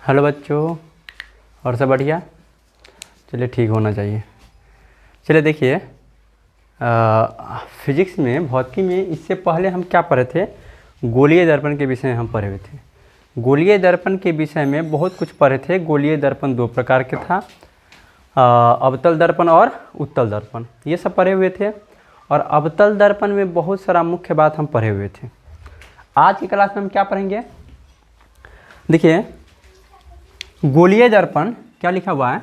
Hello बच्चों, और सब बढ़िया। चलिए ठीक होना चाहिए। चलिए देखिए, फिजिक्स में, भौतिकी में इससे पहले हम क्या पढ़े थे, गोलीय दर्पण के विषय में हम पढ़े हुए थे। गोलीय दर्पण के विषय में बहुत कुछ पढ़े थे। गोलीय दर्पण दो प्रकार के था, अवतल दर्पण और उत्तल दर्पण, ये सब पढ़े हुए थे। और अवतल दर्पण में बहुत सारा मुख्य बात हम पढ़े हुए थे। आज की क्लास में हम क्या पढ़ेंगे, देखिए गोलीय दर्पण क्या लिखा हुआ है,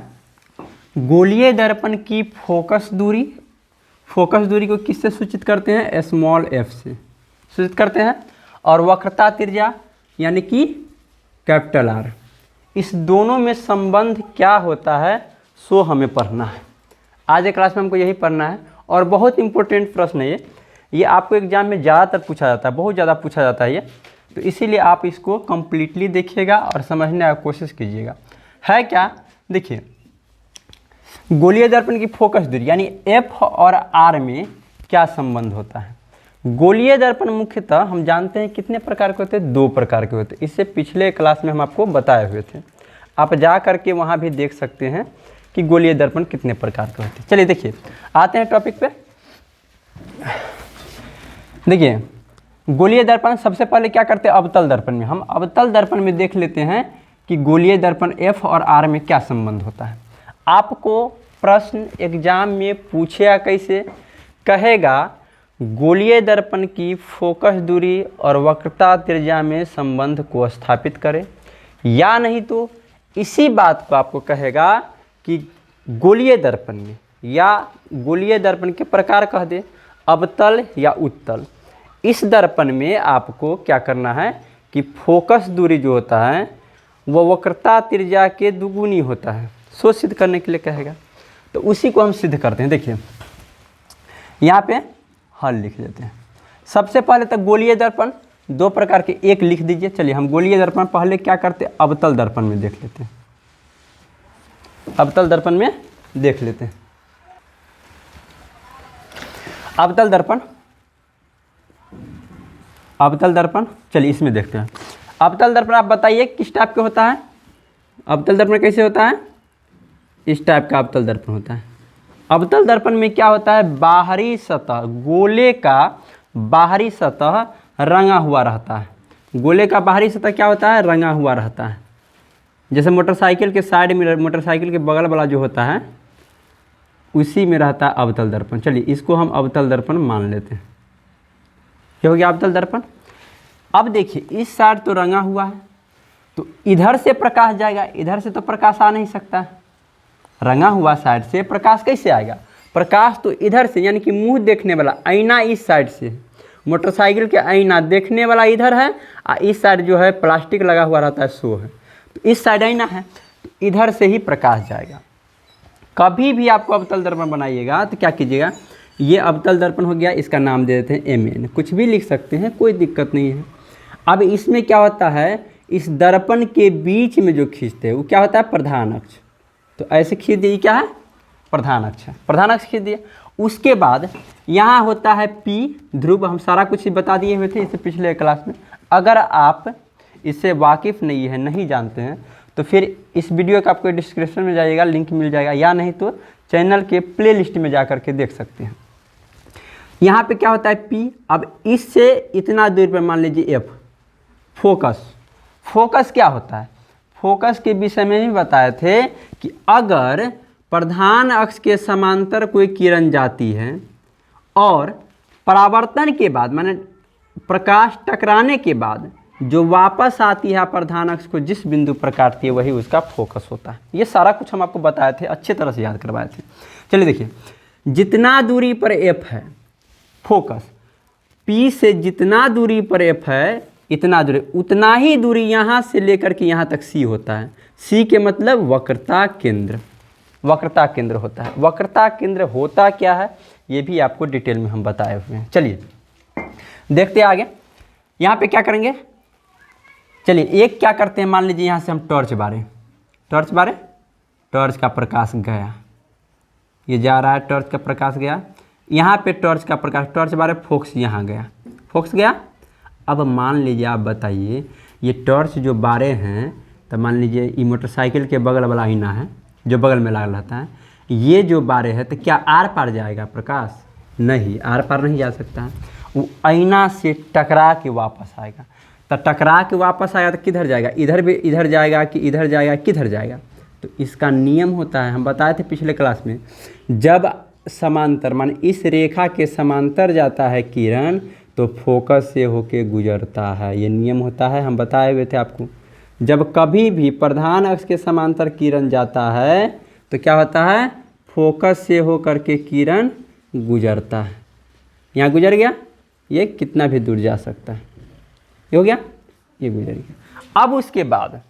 गोलीय दर्पण की फोकस दूरी को किससे सूचित करते हैं, स्मॉल एफ से सूचित करते हैं। और वक्रता त्रिज्या यानी कि कैपिटल आर, इस दोनों में संबंध क्या होता है सो हमें पढ़ना है। आज एक क्लास में हमको यही पढ़ना है। और बहुत इंपॉर्टेंट प्रश्न है ये आपको एग्जाम में ज़्यादातर पूछा जाता है, बहुत ज़्यादा पूछा जाता है ये, तो इसीलिए आप इसको कम्प्लीटली देखिएगा और समझने की कोशिश कीजिएगा। है क्या, देखिए गोलीय दर्पण की फोकस दूरी यानी एफ और आर में क्या संबंध होता है। गोलीय दर्पण मुख्यतः हम जानते हैं कितने प्रकार के होते हैं, दो प्रकार के होते हैं। इससे पिछले क्लास में हम आपको बताए हुए थे, आप जा करके वहाँ भी देख सकते हैं कि गोलीय दर्पण कितने प्रकार के होते हैं। चलिए देखिए, आते हैं टॉपिक पे। देखिए गोलीय दर्पण सबसे पहले क्या करते हैं, अवतल दर्पण में। हम अवतल दर्पण में देख लेते हैं कि गोलीय दर्पण एफ और आर में क्या संबंध होता है। आपको प्रश्न एग्जाम में पूछेगा कैसे, कहेगा गोलीय दर्पण की फोकस दूरी और वक्रता त्रिज्या में संबंध को स्थापित करें, या नहीं तो इसी बात को आपको कहेगा कि गोलीय दर्पण में, या गोलीय दर्पण के प्रकार कह दे, अवतल या उत्तल। इस दर्पण में आपको क्या करना है कि फोकस दूरी जो होता है वो वक्रता त्रिज्या के दुगुनी होता है, सो सिद्ध करने के लिए कहेगा। तो उसी को हम सिद्ध करते हैं। देखिए यहाँ पे हल लिख देते हैं। सबसे पहले तक गोलीय दर्पण दो प्रकार के, एक लिख दीजिए। चलिए हम गोलीय दर्पण पहले क्या करते हैं, अवतल दर्पण में देख लेते हैं। अवतल दर्पण में देख लेते हैं। अवतल दर्पण चलिए इसमें देखते हैं। अवतल दर्पण आप बताइए किस टाइप का होता है। अवतल दर्पण कैसे होता है, इस टाइप का अवतल दर्पण होता है। अवतल दर्पण में क्या होता है, बाहरी सतह, गोले का बाहरी सतह रंगा हुआ रहता है। गोले का बाहरी सतह क्या होता है, रंगा हुआ रहता है। जैसे मोटरसाइकिल के साइड में, मोटरसाइकिल के बगल वाला जो होता है उसी में रहता है अवतल दर्पण। चलिए इसको हम अवतल दर्पण मान लेते हैं। क्या हो गया, अवतल दर्पण। अब देखिए इस साइड तो रंगा हुआ है, तो इधर से प्रकाश जाएगा, इधर से तो प्रकाश आ नहीं सकता है। रंगा हुआ साइड से प्रकाश कैसे आएगा, प्रकाश तो इधर से, यानी कि मुंह देखने वाला आईना इस साइड से, मोटरसाइकिल के आईना देखने वाला इधर है, और इस साइड जो है प्लास्टिक लगा हुआ रहता है सो है, तो इस साइड आईना है, तो इधर से ही प्रकाश जाएगा। कभी भी आपको अवतल दर्पण बनाइएगा तो क्या कीजिएगा, ये अवतल दर्पण हो गया, इसका नाम दे देते हैं MN, कुछ भी लिख सकते हैं, कोई दिक्कत नहीं है। अब इसमें क्या होता है, इस दर्पण के बीच में जो खींचते हैं वो क्या होता है, प्रधान अक्ष। तो ऐसे खींच दिए, क्या है, प्रधान अक्ष है, प्रधान अक्ष खींच दिए। उसके बाद यहाँ होता है P ध्रुव, हम सारा कुछ बता दिए हुए थे इससे पिछले क्लास में। अगर आप इससे वाकिफ़ नहीं है, नहीं जानते हैं, तो फिर इस वीडियो का आपको डिस्क्रिप्शन में जाइएगा, लिंक मिल जाएगा, या नहीं तो चैनल के प्ले लिस्ट में जा करके देख सकते हैं। यहाँ पे क्या होता है P, अब इससे इतना दूर पर मान लीजिए F, फोकस क्या होता है, फोकस के विषय में भी बताए थे कि अगर प्रधान अक्ष के समांतर कोई किरण जाती है और परावर्तन के बाद, माने प्रकाश टकराने के बाद जो वापस आती है प्रधान अक्ष को जिस बिंदु पर काटती है वही उसका फोकस होता है। ये सारा कुछ हम आपको बताए थे, अच्छे तरह से याद करवाए थे। चलिए देखिए, जितना दूरी पर F है फोकस, P से जितना दूरी पर F है इतना दूरी, उतना ही दूरी यहाँ से लेकर के यहाँ तक C होता है। C के मतलब वक्रता केंद्र, वक्रता केंद्र होता है। वक्रता केंद्र होता क्या है ये भी आपको डिटेल में हम बताए हुए हैं। चलिए देखते हैं आगे। यहाँ पे क्या करेंगे, चलिए एक क्या करते हैं, मान लीजिए यहाँ से हम टॉर्च बारे, टॉर्च का प्रकाश गया, ये जा रहा है, टॉर्च का प्रकाश गया, यहाँ पे टॉर्च का प्रकाश, टॉर्च बारे फोक्स यहाँ गया, फोक्स गया। अब मान लीजिए आप बताइए ये टॉर्च जो बारे हैं तो मान लीजिए ये मोटरसाइकिल के बगल वाला आईना है जो बगल में लगा रहता है, ये जो बारे है तो क्या आर पार जाएगा प्रकाश? नहीं, आर पार नहीं जा सकता है, वो आईना से टकरा के वापस आएगा। तो टकरा के वापस आएगा तो किधर जाएगा? इधर भी इधर जाएगा कि इधर जाएगा, किधर जाएगा? तो इसका नियम होता है, हम बताए थे पिछले क्लास में, जब समांतर मान इस रेखा के समांतर जाता है किरण तो फोकस से होके गुजरता है। ये नियम होता है, हम बताए हुए थे आपको। जब कभी भी प्रधान अक्ष के समांतर किरण जाता है तो क्या होता है? फोकस से होकर के किरण गुजरता है। यहाँ गुजर गया, ये कितना भी दूर जा सकता है, ये हो गया, ये गुजर गया। अब उसके बाद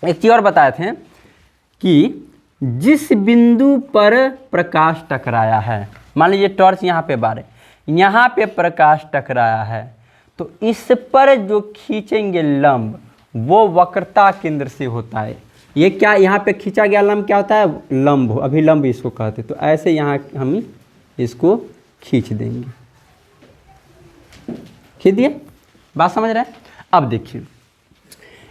एक चीज़ और बताए थे कि जिस बिंदु पर प्रकाश टकराया है, मान लीजिए टॉर्च यहाँ पे बारे, यहाँ पे प्रकाश टकराया है, तो इस पर जो खींचेंगे लंब वो वक्रता केंद्र से होता है। ये क्या यहाँ पे खींचा गया लंब क्या होता है? लंब, अभिलंब इसको कहते हैं। तो ऐसे यहाँ हम इसको खींच देंगे, खींच दिए, बात समझ रहे हैं? अब देखिए,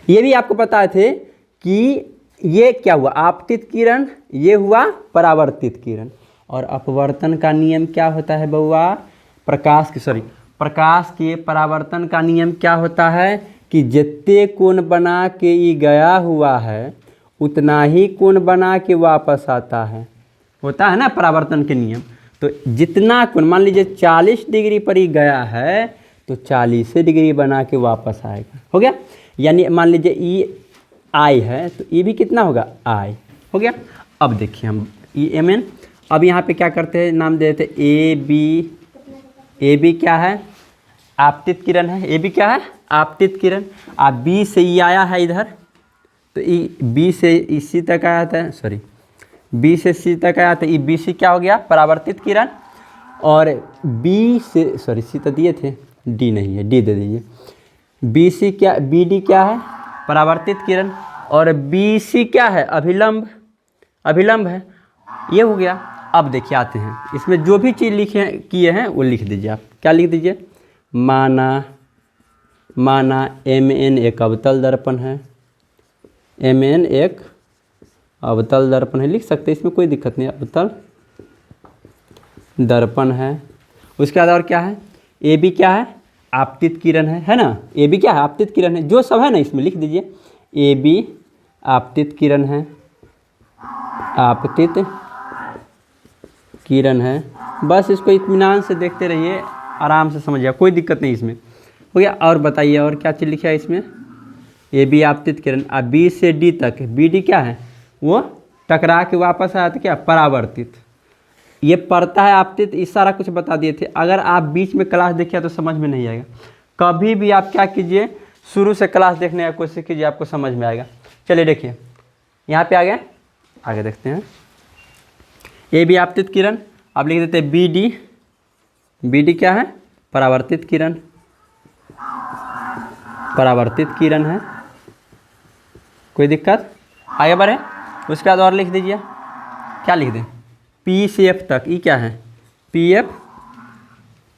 ये भी आपको बताए थे कि ये क्या हुआ? आपतित किरण, ये हुआ परावर्तित किरण। और अपवर्तन का नियम क्या होता है बउआ? प्रकाश के परावर्तन का नियम क्या होता है कि जितने कोण बना के ये गया हुआ है उतना ही कोण बना के वापस आता है, होता है ना परावर्तन के नियम। तो जितना कोण, मान लीजिए 40 डिग्री पर ही गया है तो 40 डिग्री बना के वापस आएगा, हो गया। यानी मान लीजिए ई आई है तो ये भी कितना होगा? आई, हो गया। अब देखिए हम ई एम एन, अब यहाँ पे क्या करते हैं, नाम दे देते ए बी। ए बी क्या है? आपतित किरण है। ए बी क्या है? आपतित किरण। अब बी से ई आया है इधर, तो ई बी से इसी तक आया था, सॉरी बी से सी तक आया तो ई बी सी क्या हो गया? परावर्तित किरण। और बी से, सॉरी सी तो दिए थे, डी नहीं है, डी दे दीजिए। बी सी क्या, बी डी क्या है? परावर्तित किरण। और बी सी क्या है? अभिलंब, अभिलंब है, ये हो गया। अब देखिए आते हैं इसमें जो भी चीज़ लिखे किए हैं वो लिख दीजिए। आप क्या लिख दीजिए? माना एम एन एक अवतल दर्पण है, एम एन एक अवतल दर्पण है, लिख सकते हैं, इसमें कोई दिक्कत नहीं, अवतल दर्पण है। उसके बाद और क्या है? ए बी क्या है? आपतित किरण है ना? ए बी क्या है? आपतित किरण है। जो सब है ना इसमें लिख दीजिए, ए बी आपतित किरण है, आपतित किरण है। बस इसको इत्मीनान से देखते रहिए, आराम से समझिए, कोई दिक्कत नहीं इसमें, हो गया। और बताइए और क्या चीज़ लिखा है इसमें? ए बी आपतित किरण। अब बी से डी तक, बी डी क्या है? वो टकरा के वापस आया तो क्या? परावर्तित। ये पड़ता है आपतित, इस सारा कुछ बता दिए थे। अगर आप बीच में क्लास देखिए तो समझ में नहीं आएगा। कभी भी आप क्या कीजिए, शुरू से क्लास देखने की कोशिश कीजिए, आपको समझ में आएगा। चलिए देखिए यहाँ पे आ गए, आगे देखते हैं। ए बी आपतित किरण, अब लिख देते हैं बी डी। बी डी क्या है? परावर्तित किरण, परावर्तित किरण है, कोई दिक्कत? आगे बढ़े। उसके बाद और लिख दीजिए, क्या लिख दें? पी से एफ तक, ये क्या है? पी एफ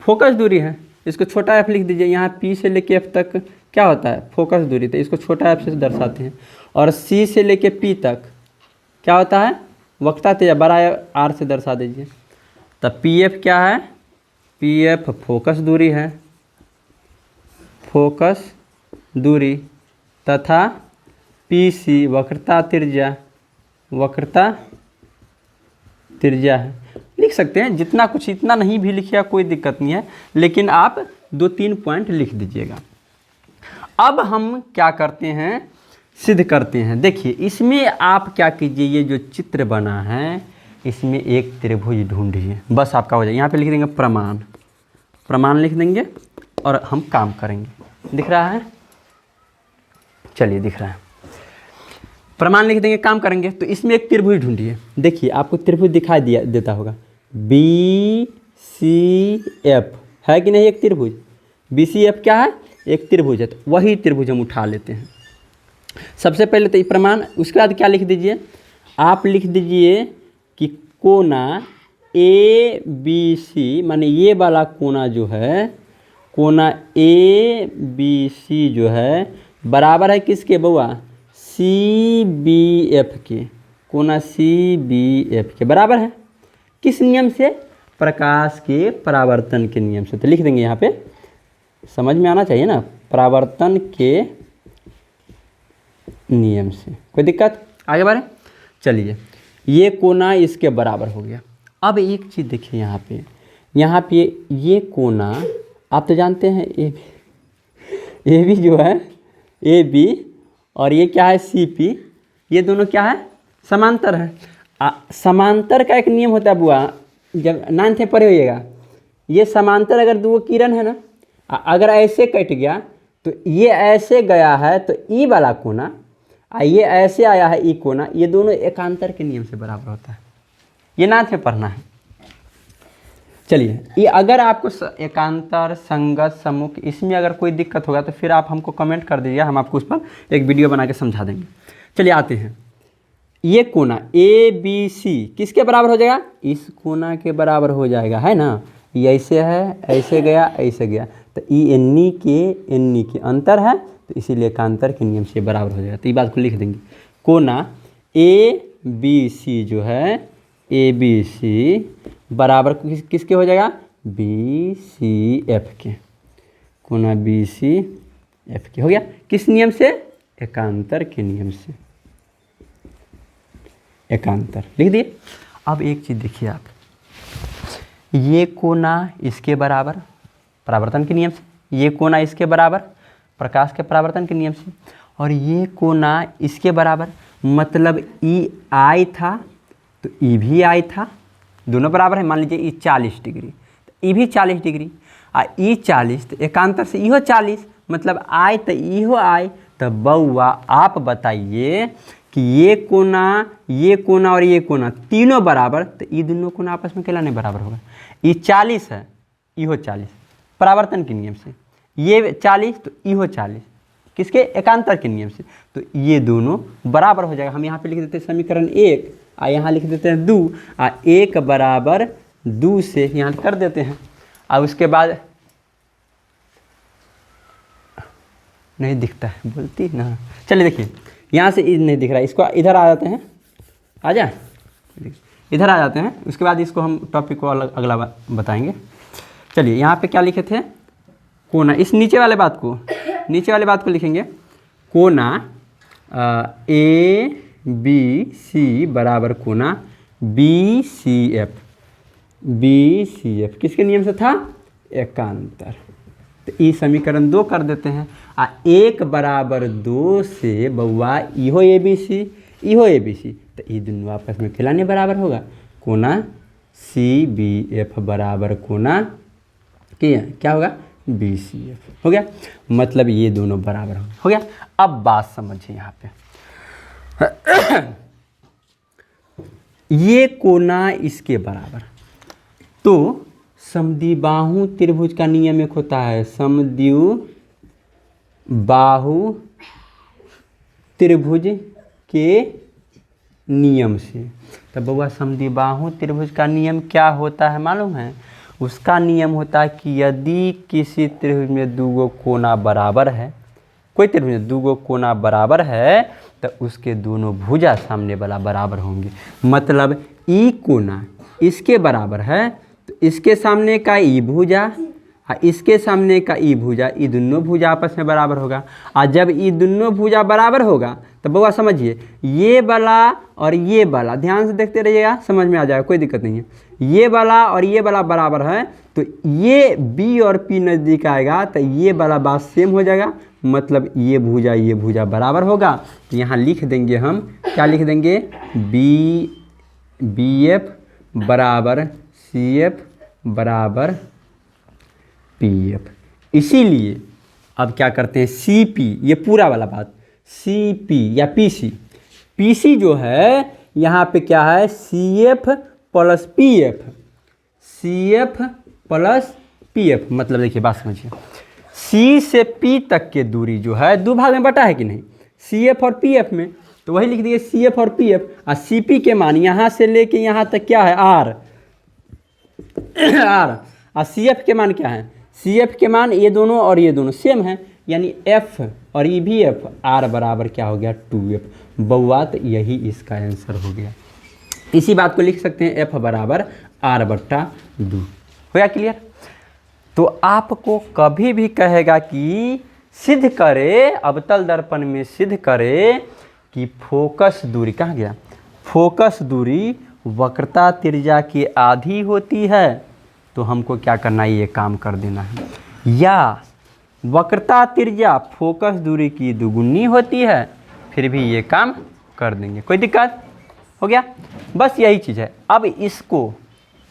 फोकस दूरी है, इसको छोटा एफ लिख दीजिए। यहाँ पी से लेके एफ तक क्या होता है? फोकस दूरी, तो इसको छोटा एफ से दर्शाते हैं। और सी से लेके पी तक क्या होता है? वक्रता तेजा, बड़ा आर से दर्शा दीजिए। तब पी एफ क्या है? पी एफ फोकस दूरी है, फोकस दूरी, तथा पी सी वक्रता त्रिज्या, वक्रता त्रिज्या है। लिख सकते हैं जितना कुछ, इतना नहीं भी लिखिएगा कोई दिक्कत नहीं है, लेकिन आप 2-3 पॉइंट लिख दीजिएगा। अब हम क्या करते हैं, सिद्ध करते हैं। देखिए इसमें आप क्या कीजिए, ये जो चित्र बना है इसमें एक त्रिभुज ढूंढिए, बस आपका हो जाए। यहाँ पे लिख देंगे प्रमाण, प्रमाण लिख देंगे और हम काम करेंगे। दिख रहा है? चलिए दिख रहा है, प्रमाण लिख देंगे, काम करेंगे। तो इसमें एक त्रिभुज ढूंढिए। देखिए आपको त्रिभुज दिखाई देता होगा, बी सी एफ है कि नहीं? एक त्रिभुज बी सी एफ क्या है? एक त्रिभुज है। तो वही त्रिभुज हम उठा लेते हैं। सबसे पहले तो ये प्रमाण, उसके बाद क्या लिख दीजिए? आप लिख दीजिए कि कोना ए बी सी, माने ये वाला कोना जो है, कोना ए बी सी जो है बराबर है किसके बउआ? CBF के, कोना CBF के बराबर है किस नियम से? प्रकाश के परावर्तन के नियम से। तो लिख देंगे यहाँ पे, समझ में आना चाहिए ना, परावर्तन के नियम से। कोई दिक्कत? आगे बढ़े, चलिए। ये कोना इसके बराबर हो गया। अब एक चीज़ देखिए यहाँ पे ये कोना आप तो जानते हैं ए बी जो है AB और ये क्या है CP, ये दोनों क्या है? समांतर है। समांतर का एक नियम होता है बुआ, जब 9th में पढ़े होइएगा। ये समांतर अगर दो किरण है ना, अगर ऐसे कट गया तो ये ऐसे गया है तो ई वाला कोना, ये ऐसे आया है ई कोना, ये दोनों एकांतर के नियम से बराबर होता है। ये 9th में पढ़ना है। चलिए, ये अगर आपको एकांतर, संगत, सम्मुख इसमें अगर कोई दिक्कत होगा तो फिर आप हमको कमेंट कर दीजिए, हम आपको उस पर एक वीडियो बना के समझा देंगे। चलिए आते हैं, ये कोना ABC किसके बराबर हो जाएगा? इस कोना के बराबर हो जाएगा, है ना। ये ऐसे है, ऐसे गया, ऐसे गया, तो NE के अंतर है, तो इसीलिए एकांतर के नियम से बराबर हो जाएगा। तो ये बात को लिख देंगे। कोना ABC जो है, ABC बराबर किसके हो जाएगा? BCF के। कोना BCF के हो गया किस नियम से? एकांतर के नियम से। एकांतर लिख दिए। अब एक चीज़ देखिए आप, ये कोना इसके बराबर परावर्तन के नियम से, ये कोना इसके बराबर प्रकाश के परावर्तन के नियम से, और ये कोना इसके बराबर, मतलब EI था तो E भी I था, दोनों बराबर है। मान लीजिए E 40 डिग्री तो E भी 40 डिग्री, E 40 तो एकांतर से इहो 40, मतलब I तो इहो I। तो बउआ आप बताइए कि ये कोना और ये कोना तीनों बराबर, तो ये दोनों कोना आपस में केला नहीं बराबर होगा। ये 40 है, इहो 40, परावर्तन के नियम से। ये 40 तो इहो 40, किसके? एकांतर के नियम से। तो ये दोनों बराबर हो जाएगा। हम यहाँ पे लिख देते हैं समीकरण 1, यहाँ लिख देते हैं 2, 1 बराबर 2 से यहाँ कर देते हैं। और उसके बाद नहीं दिखता है, बोलती ना। चलिए देखिए, यहाँ से नहीं दिख रहा है, इसको इधर आ जाते हैं, आजा इधर आ जाते हैं। उसके बाद इसको हम टॉपिक को अगला बताएंगे। चलिए, यहाँ पे क्या लिखे थे? कोना, इस नीचे वाले बात को लिखेंगे। कोना ABC बराबर कोना BCF किसके नियम से था? एकांतर। तो ई समीकरण 2 कर देते हैं। 1 बराबर 2 से बउआ इहो ABC तो ये दोनों आपस में खिलाने बराबर होगा। कोना CBF बराबर कोना क्या होगा? BCF हो गया, मतलब ये दोनों बराबर हो गया। अब बात समझिए यहाँ पे, ये कोना इसके बराबर, तो समद्विबाहु त्रिभुज का नियम एक होता है, समद्विबाहु त्रिभुज के नियम से। तो बउआ समद्विबाहु त्रिभुज का नियम क्या होता है मालूम है? उसका नियम होता है कि यदि किसी त्रिभुज में दो कोना बराबर है, कोई त्रिभुज में दो कोना बराबर है, तो उसके दोनों भुजा सामने वाला बराबर होंगे। मतलब ई कोना इसके बराबर है तो इसके सामने का ई भुजा और इसके सामने का ई भुजा, ये दोनों भुजा आपस में बराबर होगा। और जब ये दोनों भुजा बराबर होगा तो बउआ समझिए, ये वाला और ये वाला, ध्यान से देखते रहिएगा, समझ में आ जाएगा, कोई दिक्कत नहीं है। ये वाला और ये वाला बराबर है तो ये B और P नज़दीक आएगा तो ये वाला बात सेम हो जाएगा, मतलब ये भुजा बराबर होगा। तो यहाँ लिख देंगे हम, क्या लिख देंगे? BF बराबर CF बराबर PF। इसीलिए अब क्या करते हैं, CP, ये पूरा वाला बात, CP या PC जो है यहाँ पे क्या है? CF प्लस PF, मतलब देखिए बात समझिए, C से P तक के दूरी जो है दो भाग में बटा है कि नहीं, CF और PF में, तो वही लिख दिए CF और PF। और CP के मान यहाँ से लेके यहाँ तक क्या है? R। और CF के मान क्या है? CF के मान ये दोनों और ये दोनों सेम है, यानी F और ई भी एफ, आर बराबर क्या हो गया 2f। बउआ तो यही इसका आंसर हो गया। इसी बात को लिख सकते हैं एफ बराबर r/2। हो गया क्लियर। तो आपको कभी भी कहेगा कि सिद्ध करे, अवतल दर्पण में सिद्ध करे कि फोकस दूरी, कहाँ गया, फोकस दूरी वक्रता त्रिज्या की आधी होती है, तो हमको क्या करना है, ये काम कर देना है। या वक्रता त्रिज्या फोकस दूरी की दुगुनी होती है, फिर भी ये काम कर देंगे, कोई दिक्कत। हो गया, बस यही चीज़ है। अब इसको,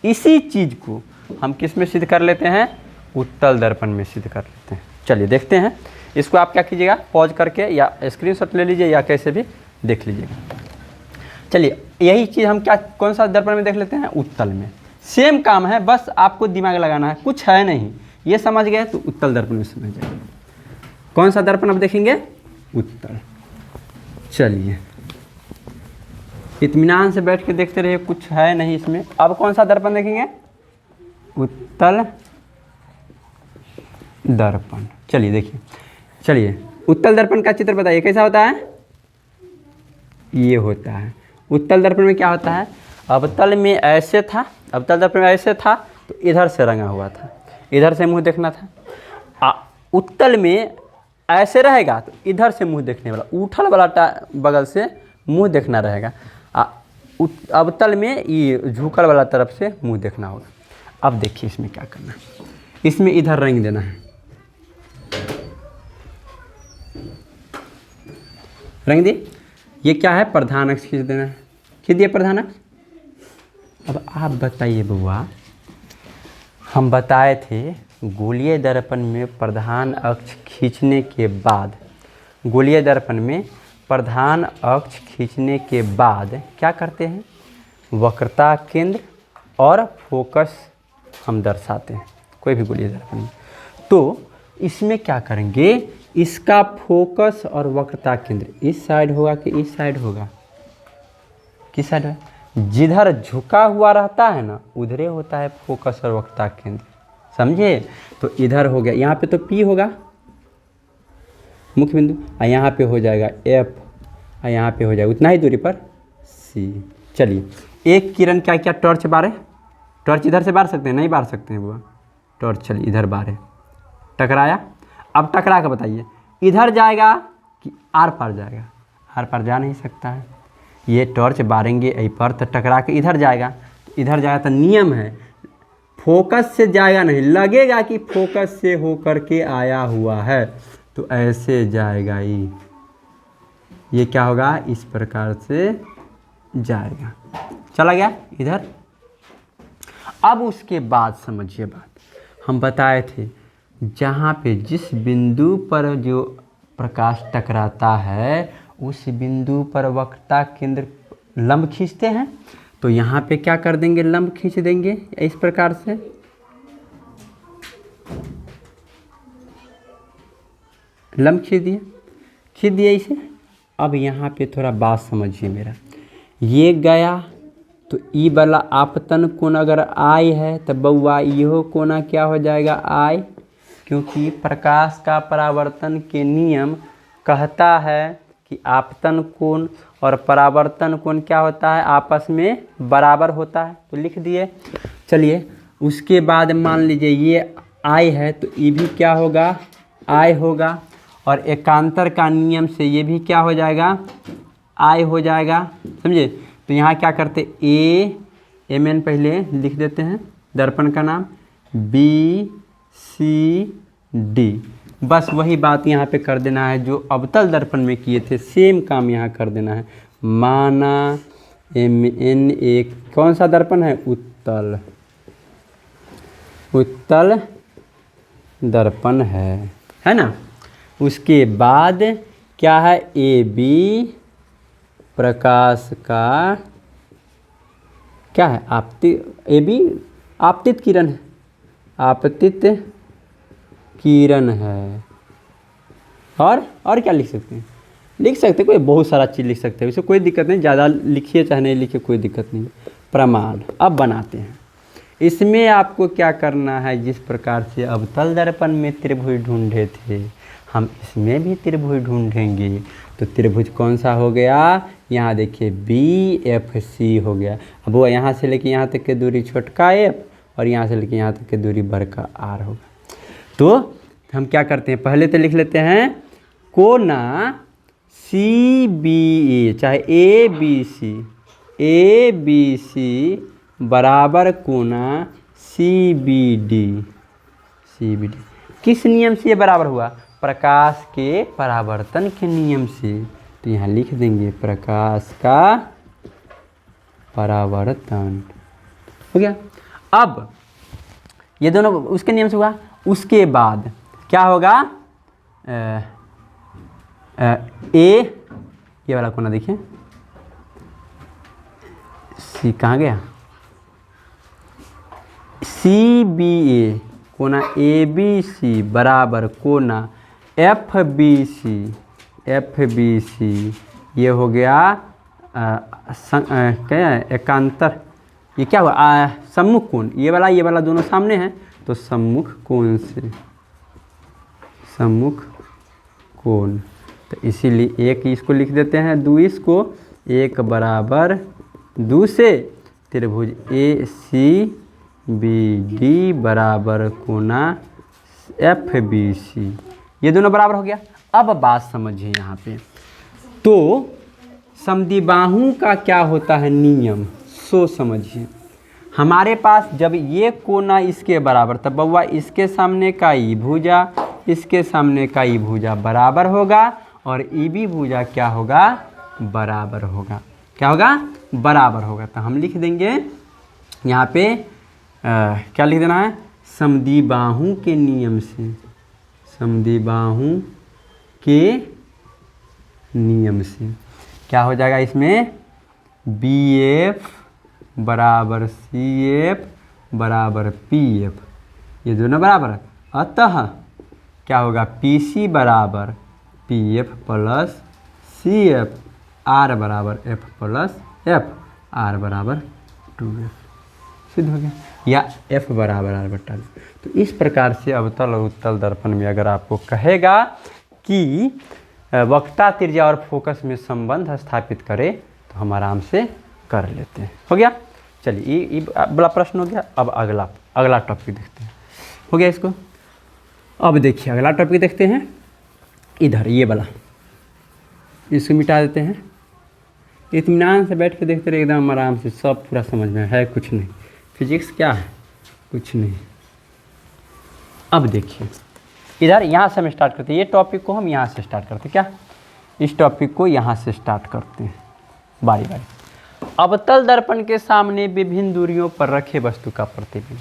इसी चीज़ को हम किस में सिद्ध कर लेते हैं, उत्तल दर्पण में सिद्ध कर लेते हैं। चलिए देखते हैं। इसको आप क्या कीजिएगा, पॉज करके या स्क्रीनशॉट ले लीजिए या कैसे भी देख लीजिएगा। चलिए यही चीज़ हम क्या, कौन सा दर्पण में देख लेते हैं, उत्तल में। सेम काम है, बस आपको दिमाग लगाना है, कुछ है नहीं। ये समझ गए तो उत्तल दर्पण में समझ जाएंगे। कौन सा दर्पण अब देखेंगे, उत्तल। चलिए इत्मीनान से बैठ के देखते रहिए, कुछ है नहीं इसमें। अब कौन सा दर्पण देखेंगे, उत्तल दर्पण। चलिए देखिए, चलिए उत्तल दर्पण का चित्र बताइए कैसा होता है। ये होता है उत्तल दर्पण में क्या होता है, अवतल में ऐसे था, अवतल दर्पण में ऐसे था तो इधर से रंगा हुआ था, इधर से मुंह देखना था। उत्तल में ऐसे रहेगा तो इधर से मुंह देखने वाला, उठल वाला बगल से मुंह देखना रहेगा। अवतल में ये झुकल वाला तरफ से मुंह देखना होगा। अब देखिए इसमें क्या करना है, इसमें इधर रंग देना है, रंग दी। ये क्या है, प्रधान अक्ष खींच देना है, खींच दिया प्रधान अक्ष। अब आप बताइए बुआ, हम बताए थे गोलीय दर्पण में प्रधान अक्ष खींचने के बाद, गोलीय दर्पण में प्रधान अक्ष खींचने के बाद क्या करते हैं, वक्रता केंद्र और फोकस हम दर्शाते हैं कोई भी गोलीय दर्पण में। तो इसमें क्या करेंगे, इसका फोकस और वक्रता केंद्र इस साइड होगा कि इस साइड होगा, किस साइड है, जिधर झुका हुआ रहता है ना उधरे होता है फोकस और वक्रता केंद्र, समझे। तो इधर हो गया, यहाँ पे तो P होगा मुख्य बिंदु, और यहाँ पे हो जाएगा F, और यहाँ पे हो जाएगा उतना ही दूरी पर C। चलिए एक किरण क्या क्या टॉर्च बारे, टॉर्च इधर से बार सकते हैं, नहीं बार सकते हैं बुआ टॉर्च। चलिए इधर बारे, टकराया। अब टकरा के बताइए इधर जाएगा कि आर पार जाएगा, आर पार जा नहीं सकता है। ये टॉर्च बारेंगे यहीं पर तो टकरा के इधर जाएगा, इधर जाएगा तो नियम है फोकस से जाएगा नहीं, लगेगा कि फोकस से होकर के आया हुआ है तो ऐसे जाएगा ही, ये क्या होगा, इस प्रकार से जाएगा, चला गया इधर। अब उसके बाद समझिए बात, हम बताए थे जहाँ पे जिस बिंदु पर जो प्रकाश टकराता है उस बिंदु पर वक्रता केंद्र लंब खींचते हैं, तो यहाँ पे क्या कर देंगे, लंब खींच देंगे इस प्रकार से। लंब खींच दिए इसे। अब यहाँ पे थोड़ा बात समझिए मेरा, ये गया तो ई वाला आपतन कोण अगर आई है तो बउआ इहो कोना क्या हो जाएगा, आई, क्योंकि प्रकाश का परावर्तन के नियम कहता है कि आपतन कोण और परावर्तन कोण क्या होता है, आपस में बराबर होता है, तो लिख दिए। चलिए उसके बाद मान लीजिए ये आई है तो ये भी क्या होगा, आई होगा, और एकांतर का नियम से ये भी क्या हो जाएगा, आई हो जाएगा, समझे। तो यहाँ क्या करते, एम एन पहले लिख देते हैं, दर्पण का नाम BCD, बस वही बात यहाँ पे कर देना है जो अवतल दर्पण में किए थे, सेम काम यहाँ कर देना है। माना MN एक कौन सा दर्पण है, उत्तल दर्पण है ना। उसके बाद क्या है, AB प्रकाश का क्या है, AB आपतित किरण है, आपतित किरण है। और क्या लिख सकते हैं, लिख सकते हैं कोई बहुत सारा चीज़ लिख सकते हैं, इससे कोई दिक्कत नहीं, ज़्यादा लिखिए चाहे नहीं लिखिए कोई दिक्कत नहीं। प्रमाण अब बनाते हैं, इसमें आपको क्या करना है, जिस प्रकार से अवतल दर्पण में त्रिभुज ढूंढे थे हम इसमें भी त्रिभुज ढूंढेंगे। तो त्रिभुज कौन सा हो गया, यहाँ देखिए BFC हो गया। अब वो यहाँ से लेके यहाँ तक की दूरी छोटका f और यहाँ से लेके यहाँ तक की दूरी बड़का r होगा। तो हम क्या करते हैं, पहले तो लिख लेते हैं कोना CBA चाहे ABC बराबर कोना CBD। किस नियम से ये बराबर हुआ, प्रकाश के परावर्तन के नियम से। तो यहाँ लिख देंगे प्रकाश का परावर्तन हो गया। अब ये दोनों उसके नियम से हुआ, उसके बाद क्या होगा, ये वाला कोना देखिए सी कहाँ गया, CBA कोना ABC बराबर कोना FBC ये हो गया क्या एकांतर, ये क्या हुआ सम्मुख कोण, ये वाला दोनों सामने हैं तो सम्मुख कोण से सम्मुख कोण। तो इसीलिए एक इसको लिख देते हैं, दो इसको, एक बराबर दो से त्रिभुज ACBD बराबर कोना FBC, ये दोनों बराबर हो गया। अब बात समझिए यहाँ पे, तो समद्विबाहु का क्या होता है नियम, सो समझिए। हमारे पास जब ये कोना इसके बराबर, तब बउआ इसके सामने का ई भुजा इसके सामने का ई भुजा बराबर होगा और ई बी भुजा क्या होगा, बराबर होगा। क्या होगा, बराबर होगा। तो हम लिख देंगे यहाँ पे क्या लिख देना है, समद्विबाहु के नियम से, समद्विबाहु के नियम से क्या हो जाएगा, इसमें BF बराबर CF बराबर PF, ये दोनों बराबर है। अतः क्या होगा, PC बराबर PF प्लस CF, R बराबर F प्लस F, R बराबर 2F, सिद्ध हो गया। या F बराबर R बटा। तो इस प्रकार से अवतल और उत्तल दर्पण में अगर आपको कहेगा कि वक्रता त्रिज्या और फोकस में संबंध स्थापित करें तो हम आराम से कर लेते हैं। हो गया, चलिए ये बड़ा प्रश्न हो गया। अब अगला टॉपिक देखते हैं, हो गया इसको। अब देखिए अगला टॉपिक देखते हैं, इधर ये वाला, इसको मिटा देते हैं। इत्मीनान से बैठ के देखते रहे, एकदम आराम से, सब पूरा समझ में है, कुछ नहीं। फिजिक्स क्या है, कुछ नहीं। अब देखिए इधर, यहाँ से हम स्टार्ट करते हैं, ये टॉपिक को हम यहाँ से स्टार्ट करते हैं। क्या, इस टॉपिक को यहाँ से स्टार्ट करते हैं बारी बारी। अवतल दर्पण के सामने विभिन्न दूरियों पर रखे वस्तु का प्रतिबिंब।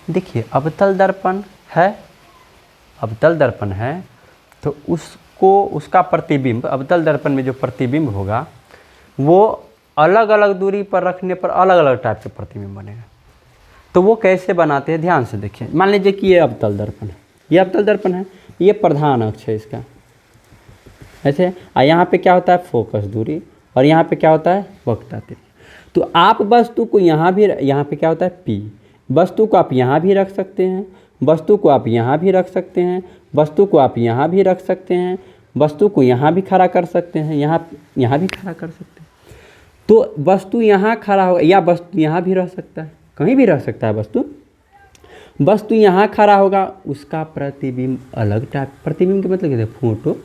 देखिए अवतल दर्पण है तो उसका प्रतिबिंब, अवतल दर्पण में जो प्रतिबिंब होगा वो अलग अलग दूरी पर रखने पर अलग अलग टाइप के प्रतिबिंब बनेगा। तो वो कैसे बनाते हैं, ध्यान से देखिए। मान लीजिए कि ये अवतल दर्पण है, ये अवतल दर्पण है, ये प्रधान अक्ष है इसका, ऐसे। और यहाँ पे क्या होता है, फोकस दूरी, और यहाँ पे क्या होता है, वक्रता त्रिज्या। तो आप वस्तु को यहाँ पे क्या होता है, P, वस्तु को आप यहाँ भी रख सकते हैं, वस्तु को आप यहाँ भी रख सकते हैं, वस्तु को आप यहाँ भी रख सकते हैं, वस्तु को यहाँ भी खड़ा कर सकते हैं, यहाँ भी खड़ा कर सकते हैं। तो वस्तु यहाँ खड़ा होगा या वस्तु यहाँ भी रह सकता है, कहीं भी रह सकता है वस्तु यहाँ खड़ा होगा, उसका प्रतिबिंब अलग टाइप, प्रतिबिंब के मतलब क्या है, फोटो।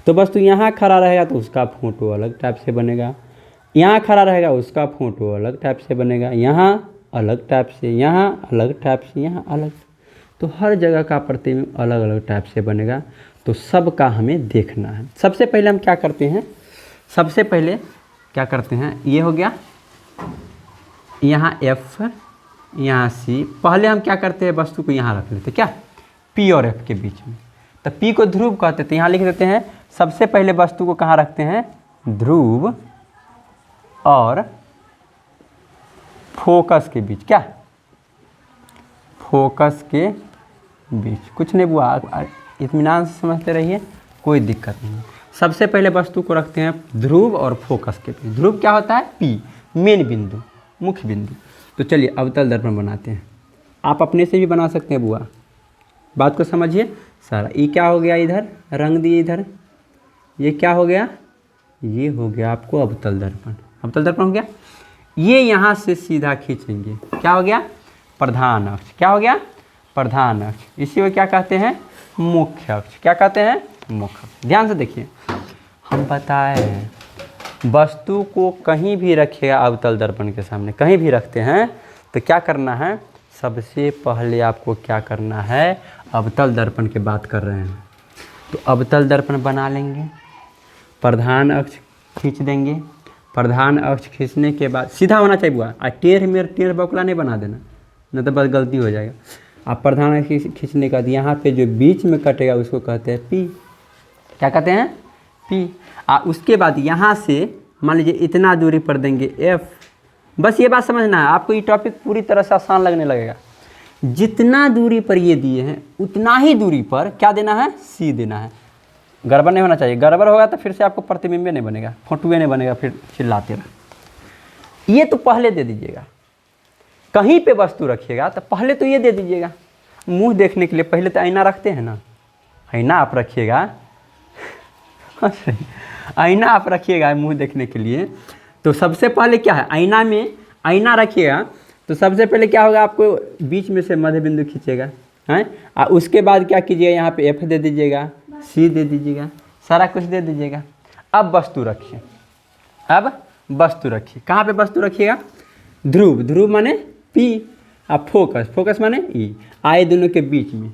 तो वस्तु यहाँ खड़ा रहेगा तो उसका फोटो अलग टाइप से बनेगा, यहाँ खड़ा रहेगा उसका फोटो अलग टाइप से बनेगा, यहाँ अलग टाइप से, यहाँ अलग टाइप से, यहाँ अलग। तो हर जगह का प्रतिबिंब अलग अलग टाइप से बनेगा। तो सब का हमें देखना है। सबसे पहले हम क्या करते हैं, ये हो गया यहाँ F, यहाँ C। पहले हम क्या करते हैं, वस्तु को यहाँ रख लेते हैं, क्या, P और F के बीच में। तो P को ध्रुव कहते हैं, तो यहाँ लिख देते हैं सबसे पहले वस्तु को कहाँ रखते हैं, ध्रुव और फोकस के बीच। क्या, फोकस के बीच। कुछ नहीं हुआ, इत्मीनान से समझते रहिए, कोई दिक्कत नहीं। सबसे पहले वस्तु को रखते हैं ध्रुव और फोकस के बीच। ध्रुव क्या होता है, P, मेन बिंदु, मुख्य बिंदु। तो चलिए अवतल दर्पण बनाते हैं। आप अपने से भी बना सकते हैं बुआ, बात को समझिए। सारा। ये क्या हो गया, इधर रंग दिए इधर, ये क्या हो गया, ये हो गया आपको अवतल दर्पण। अवतल दर्पण हो गया। ये यहाँ से सीधा खींचेंगे, क्या हो गया, प्रधान अक्ष। क्या हो गया, प्रधान अक्ष। इसी को क्या कहते हैं, मुख्य अक्ष। क्या कहते हैं, मुख्य अक्ष। ध्यान से देखिए, हम बताए वस्तु को कहीं भी रखिएगा अवतल दर्पण के सामने, कहीं भी रखते हैं तो क्या करना है, सबसे पहले आपको क्या करना है, अवतल दर्पण की बात कर रहे हैं तो अवतल दर्पण बना लेंगे, प्रधान अक्ष खींच देंगे। प्रधान अक्ष खींचने के बाद सीधा होना चाहिए बुआ, टेढ़ मेढ़ टेढ़ बकुला नहीं बना देना, नहीं तो बस गलती हो जाएगा। आप प्रधान अक्ष खींचने के बाद यहाँ पे जो बीच में कटेगा उसको कहते हैं पी। क्या कहते हैं, पी। उसके बाद यहाँ से मान लीजिए इतना दूरी पर देंगे एफ। बस ये बात समझना है आपको, ये टॉपिक पूरी तरह से आसान लगने लगेगा। जितना दूरी पर ये दिए हैं उतना ही दूरी पर क्या देना है, सी देना है। गड़बड़ नहीं होना चाहिए, गड़बड़ होगा तो फिर से आपको प्रतिबिंब नहीं बनेगा, फोटुए नहीं बनेगा, फिर चिल्लाते रहे। ये तो पहले दे दीजिएगा, कहीं पे वस्तु रखिएगा तो पहले तो ये दे दीजिएगा। मुंह देखने के लिए पहले तो आईना रखते हैं ना, आईना आप रखिएगा आईना आप रखिएगा मुंह देखने के लिए, तो सबसे पहले क्या है, आईना में आईना रखिएगा तो सबसे पहले क्या होगा, आपको बीच में से मध्य बिंदु खींचेगा हैं। उसके बाद क्या कीजिएगा, यहाँ पे एफ दे दीजिएगा, सी दे दीजिएगा, सारा कुछ दे दीजिएगा। अब वस्तु रखिए, अब वस्तु रखिए। कहाँ पे वस्तु रखिएगा, ध्रुव, ध्रुव माने पी, अब फोकस, फोकस माने ई। आए दोनों के बीच में,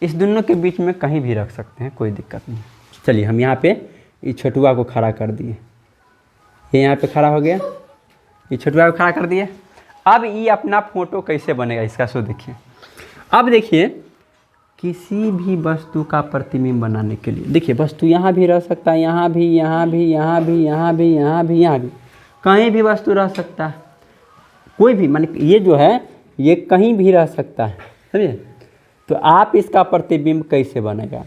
इस दोनों के बीच में कहीं भी रख सकते हैं, कोई दिक्कत नहीं। चलिए हम यहाँ पे ये छोटुआ को खड़ा कर दिए, ये यहाँ पे खड़ा हो गया, ये छोटुआ को खड़ा कर दिए। अब ये अपना फोटो कैसे बनेगा इसका सो देखिए। अब देखिए किसी भी वस्तु का प्रतिबिंब बनाने के लिए देखिए, वस्तु यहाँ भी रह सकता है, यहाँ भी, यहाँ भी, यहाँ भी, यहाँ भी, यहाँ भी, यहाँ भी, कहीं भी वस्तु रह सकता है, कोई भी, माने ये जो है ये कहीं भी रह सकता है, समझे। तो आप इसका प्रतिबिंब कैसे बनेगा,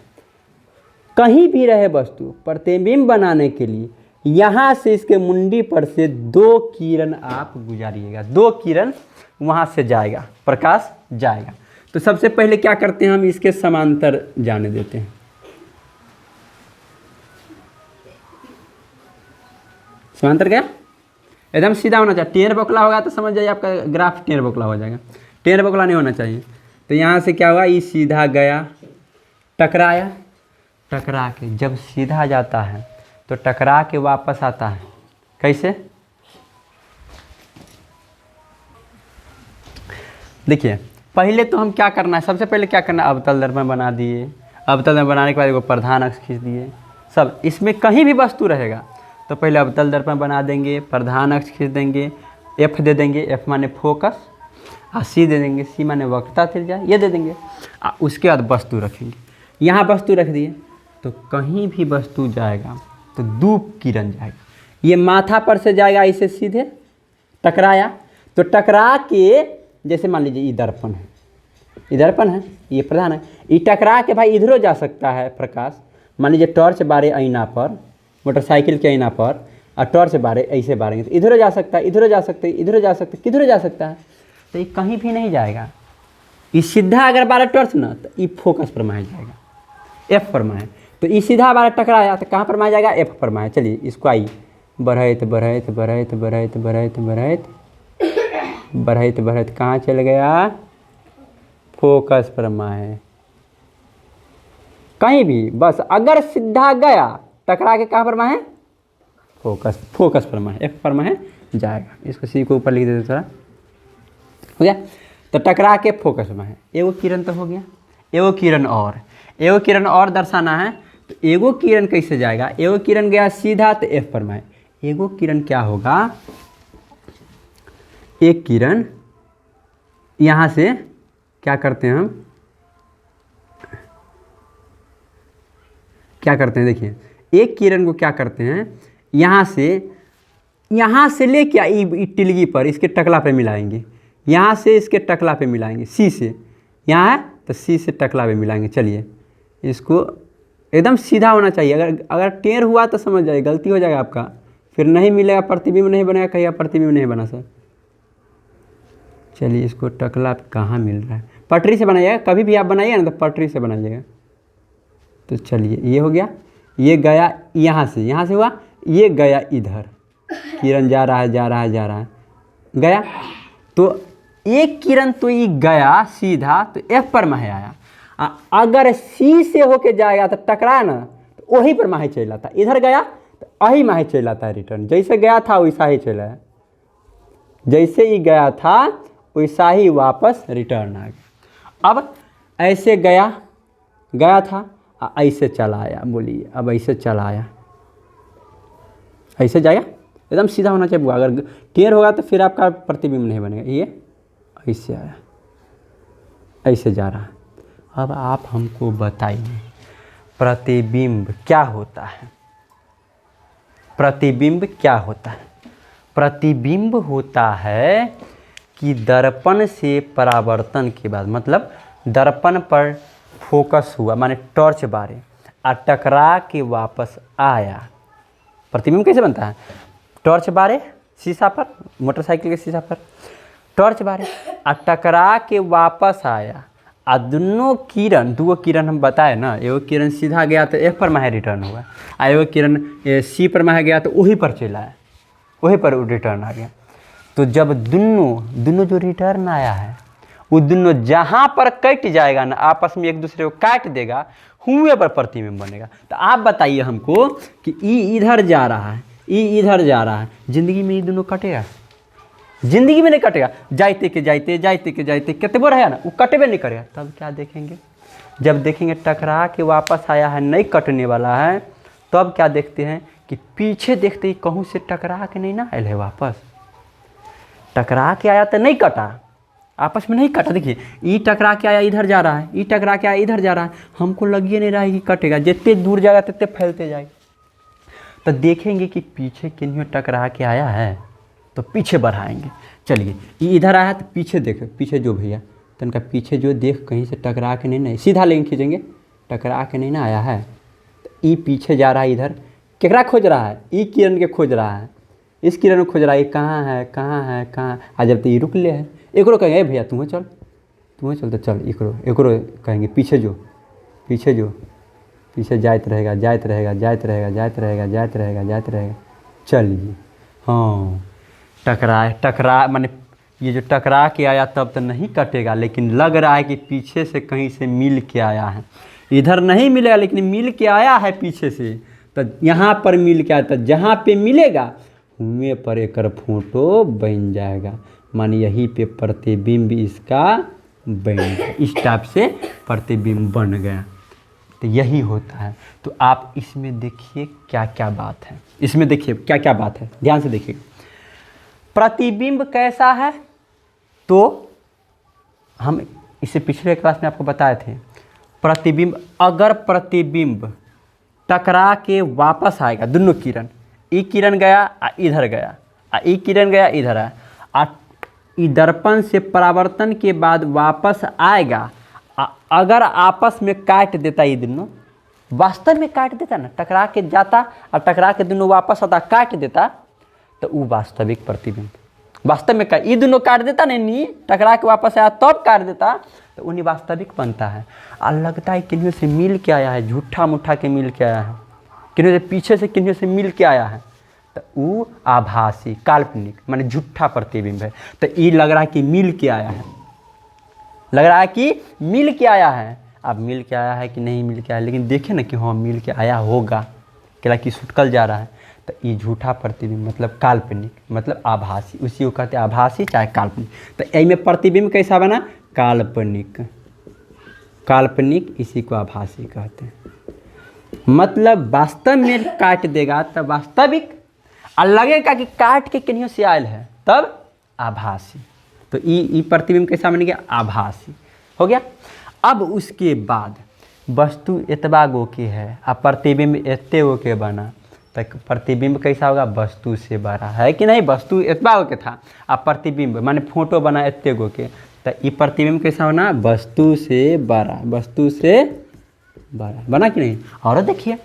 कहीं भी रहे वस्तु, प्रतिबिंब बनाने के लिए यहाँ से इसके मुंडी पर से 2 किरण आप गुजारिएगा, 2 किरण वहाँ से जाएगा, प्रकाश जाएगा। तो सबसे पहले क्या करते हैं, हम इसके समांतर जाने देते हैं। समांतर क्या, एकदम सीधा होना चाहिए। टेढ़ बकुला होगा तो समझ जाइए आपका ग्राफ टेढ़ बकुला हो जाएगा, टेढ़ बकुला नहीं होना चाहिए। तो यहाँ से क्या हुआ, ये सीधा गया, टकराया, टकरा के जब सीधा जाता है तो टकरा के वापस आता है, कैसे, देखिए पहले तो हम क्या करना है, सबसे पहले क्या करना है, अवतल दर्पण बना दिए। अवतल दर्पण बनाने के बाद एगो प्रधान अक्ष खींच दिए। सब इसमें कहीं भी वस्तु रहेगा तो पहले अवतल दर्पण बना देंगे, प्रधान अक्ष खींच देंगे, एफ दे देंगे, एफ माने फोकस, और सी दे देंगे, सी माने वक्रता त्रिज्या, ये दे देंगे। उसके बाद वस्तु रखेंगे, यहाँ वस्तु रख दिए तो कहीं भी वस्तु जाएगा तो 2 किरण जाएगा। ये माथा पर से जाएगा इसे सीधे, टकराया तो टकरा के, जैसे मान लीजिए ये दर्पण है, ये दर्पण है, ये प्रधान है, ये टकरा के भाई इधरों जा सकता है प्रकाश। मान लीजिए टॉर्च बारे आईना पर, मोटरसाइकिल के आईना पर, और टॉर्च बारे ऐसे बारेंगे तो इधरों जा सकता है, इधरों जा सकता है, इधरों जा सकता है, किधरों जा सकता है, तो ये कहीं भी नहीं जाएगा। ये सीधा अगर बारे टॉर्च ना तो ये फोकस पर माया जाएगा, एफ पर माया। तो ये सीधा बारे टकराया तो कहाँ पर माया जाएगा, एफ पर माया। चलिए इसको आई बढ़त बढ़त बढ़त बढ़त बढ़त बढ़त बढ़त बढ़त कहाँ चल गया, फोकस पर माया। कहीं भी बस अगर सीधा गया टकरा के कहाँ पर माया, फोकस, फोकस पर माया, एफ पर माया जाएगा। इसको सी को ऊपर लिख देते थोड़ा, हो गया। तो टकरा के फोकस में है, एगो किरण तो हो गया, एगो किरण और, एगो किरण और दर्शाना है तो एगो किरण कैसे जाएगा, एगो किरण गया सीधा तो एफ पर में, एगो किरण क्या होगा, एक किरण यहाँ से क्या करते हैं हम, क्या करते हैं देखिए, एक किरण को क्या करते हैं, यहाँ से लेके टिलगी पर इसके टकला पे मिलाएंगे, यहाँ से इसके टकला पे मिलाएंगे, सी से यहाँ है तो सी से टकला पे मिलाएंगे। चलिए इसको एकदम सीधा होना चाहिए, अगर टेढ़ हुआ तो समझ जाइए गलती हो जाएगा आपका, फिर नहीं मिलेगा, प्रतिबिंब नहीं बनेगा, कहीं प्रतिबिंब नहीं बना सर। चलिए इसको टकला पे कहाँ मिल रहा है, पटरी से बनाइएगा, कभी भी आप बनाइएगा ना तो पटरी से बनाइएगा, तो चलिए ये हो गया, ये गया यहाँ से हुआ, ये गया इधर, किरण जा रहा है जा रहा है जा रहा है, गया। तो एक किरण तो ये गया सीधा तो F पर माहे आया, अगर C से होके जाएगा तो टकराया ना तो वही पर माहे चला था, इधर गया तो वही माहे चला था रिटर्न, जैसे गया था वैसा ही चला है, जैसे ही गया था वैसा ही वापस रिटर्न आ गया। अब ऐसे गया था ऐसे चला आया, बोलिए अब ऐसे चला आया, ऐसे जाएगा, एकदम सीधा होना चाहिए। अगर टेढ़ होगा तो फिर आपका प्रतिबिंब नहीं बनेगा। ये ऐसे आया, ऐसे जा रहा है। अब आप हमको बताइए प्रतिबिंब क्या होता है? प्रतिबिंब क्या होता है? प्रतिबिंब होता है कि दर्पण से परावर्तन के बाद, मतलब दर्पण पर फोकस हुआ, माने टॉर्च बारे और टकरा के वापस आया। प्रतिबिंब कैसे बनता है? टॉर्च बारे शीशा पर, मोटरसाइकिल के शीशा पर टॉर्च बारे और टकरा के वापस आया, और दोनों किरण, दो किरण हम बताए ना, एगो किरण सीधा गया तो F पर माहे रिटर्न हुआ, और एगो किरण C पर माहे गया तो वही पर चला है, वही पर रिटर्न आ गया। तो जब दोनों जो रिटर्न आया है वो दोनों जहाँ पर कट जाएगा ना, आपस में एक दूसरे को काट देगा, हुए पर प्रतिबिंब बनेगा। तो आप बताइए हमको कि ई इधर जा रहा है, ई इधर जा रहा है, जिंदगी में ये दोनों कटेगा? जिंदगी में नहीं कटेगा। जाते के जाते कितने बोर है ना, वो कटेबे नहीं करेगा। तब क्या देखेंगे? जब देखेंगे टकरा के वापस आया है, नहीं कटने वाला है, तब क्या देखते हैं कि पीछे देखते ही कहूँ से टकरा के नहीं ना आयल है, वापस टकरा के आया तो नहीं कटा, आपस में नहीं कटा। देखिए ई टकरा के आया इधर जा रहा है, ई टकरा के आया इधर जा रहा है, हमको लगिए नहीं रहा है कि कटेगा, जितने दूर जाएगा तितने फैलते जाएगा। तो देखेंगे कि पीछे किन्हीं टकरा के आया है तो पीछे बढ़ाएंगे। चलिए ये इधर आया तो पीछे देखो, पीछे जो भैया तो इनका पीछे जो देख कहीं से टकरा के नहीं, सीधा लेंगे खींचेंगे, टकरा के नहीं ना आया है, तो ई पीछे जा रहा है, इधर केकरा खोज रहा है? ई किरण के खोज रहा है, इस किरण को खोज रहा है, कहाँ है कहाँ है कहाँ। आ जब तो ये रुक ले है, एक कहेंगे भैया तुम्हें चल तो चल, एक कहेंगे पीछे जो पीछे जाते रहेगा। चलिए हाँ, टकरा माने ये जो टकरा के आया तब तो नहीं कटेगा, लेकिन लग रहा है कि पीछे से कहीं से मिल के आया है। इधर नहीं मिलेगा लेकिन मिल के आया है पीछे से, तो यहाँ पर मिल के आया, तो जहाँ पे मिलेगा हुए पर एक फोटो बन जाएगा, माने यहीं पे प्रतिबिंब इसका बन गया। इस टाइप से प्रतिबिंब बन गया। तो यही होता है। तो आप इसमें देखिए क्या क्या बात है, इसमें देखिए क्या क्या बात है, ध्यान से देखिए। प्रतिबिंब कैसा है? तो हम इसे पिछले क्लास में आपको बताए थे। प्रतिबिंब, अगर प्रतिबिंब टकरा के वापस आएगा, दोनों किरण, एक किरण गया इधर गया, एक किरण गया इधर आया, दर्पण से परावर्तन के बाद वापस आएगा, अगर आपस में काट देता, ये दोनों वास्तव में काट देता ना, टकरा के जाता और टकरा के दोनों वापस आता, काट देता, तो वो वास्तविक प्रतिबिंब वास्तव में ये दोनों काट देता नहीं, टकरा के वापस आया तब काट देता, तो उन्हीं वास्तविक बनता है। और लगता है किन्हीं से मिल के आया है, झूठा मुठा के मिल के आया है, किन्हीं से पीछे से किन्हीं से मिल के आया है, तो वो आभासी काल्पनिक माने झूठा प्रतिबिंब है। तो ये लग रहा है कि मिल के आया है, लग रहा है कि मिल के आया है। अब मिल के आया है कि नहीं मिल के आया, लेकिन देखे ना कि हाँ मिल के आया होगा, क्या कि सुटकल जा रहा है, तो ये झूठा प्रतिबिंब मतलब काल्पनिक, मतलब आभासी, उसी को कहते हैं आभासी चाहे काल्पनिक। तो यही प्रतिबिंब कैसा बना? काल्पनिक, काल्पनिक इसी को आभासी कहते हैं। मतलब वास्तव में काट देगा तब वास्तविक, और लगेगा कि काट के कहीं से आयल है तब आभासी। तो ई प्रतिबिंब कैसा बन गया? आभासी हो गया। अब उसके बाद वस्तु एतबा गो के है और प्रतिबिंब एत्ते गो के बना, तो प्रतिबिंब कैसा होगा? वस्तु से बड़ा है कि नहीं? वस्तु एतबा गो के था और प्रतिबिंब माने फोटो बना एत्ते गो के, तो ये प्रतिबिंब कैसा होना? वस्तु से बड़ा, वस्तु से बड़ा बना कि नहीं? और देखिए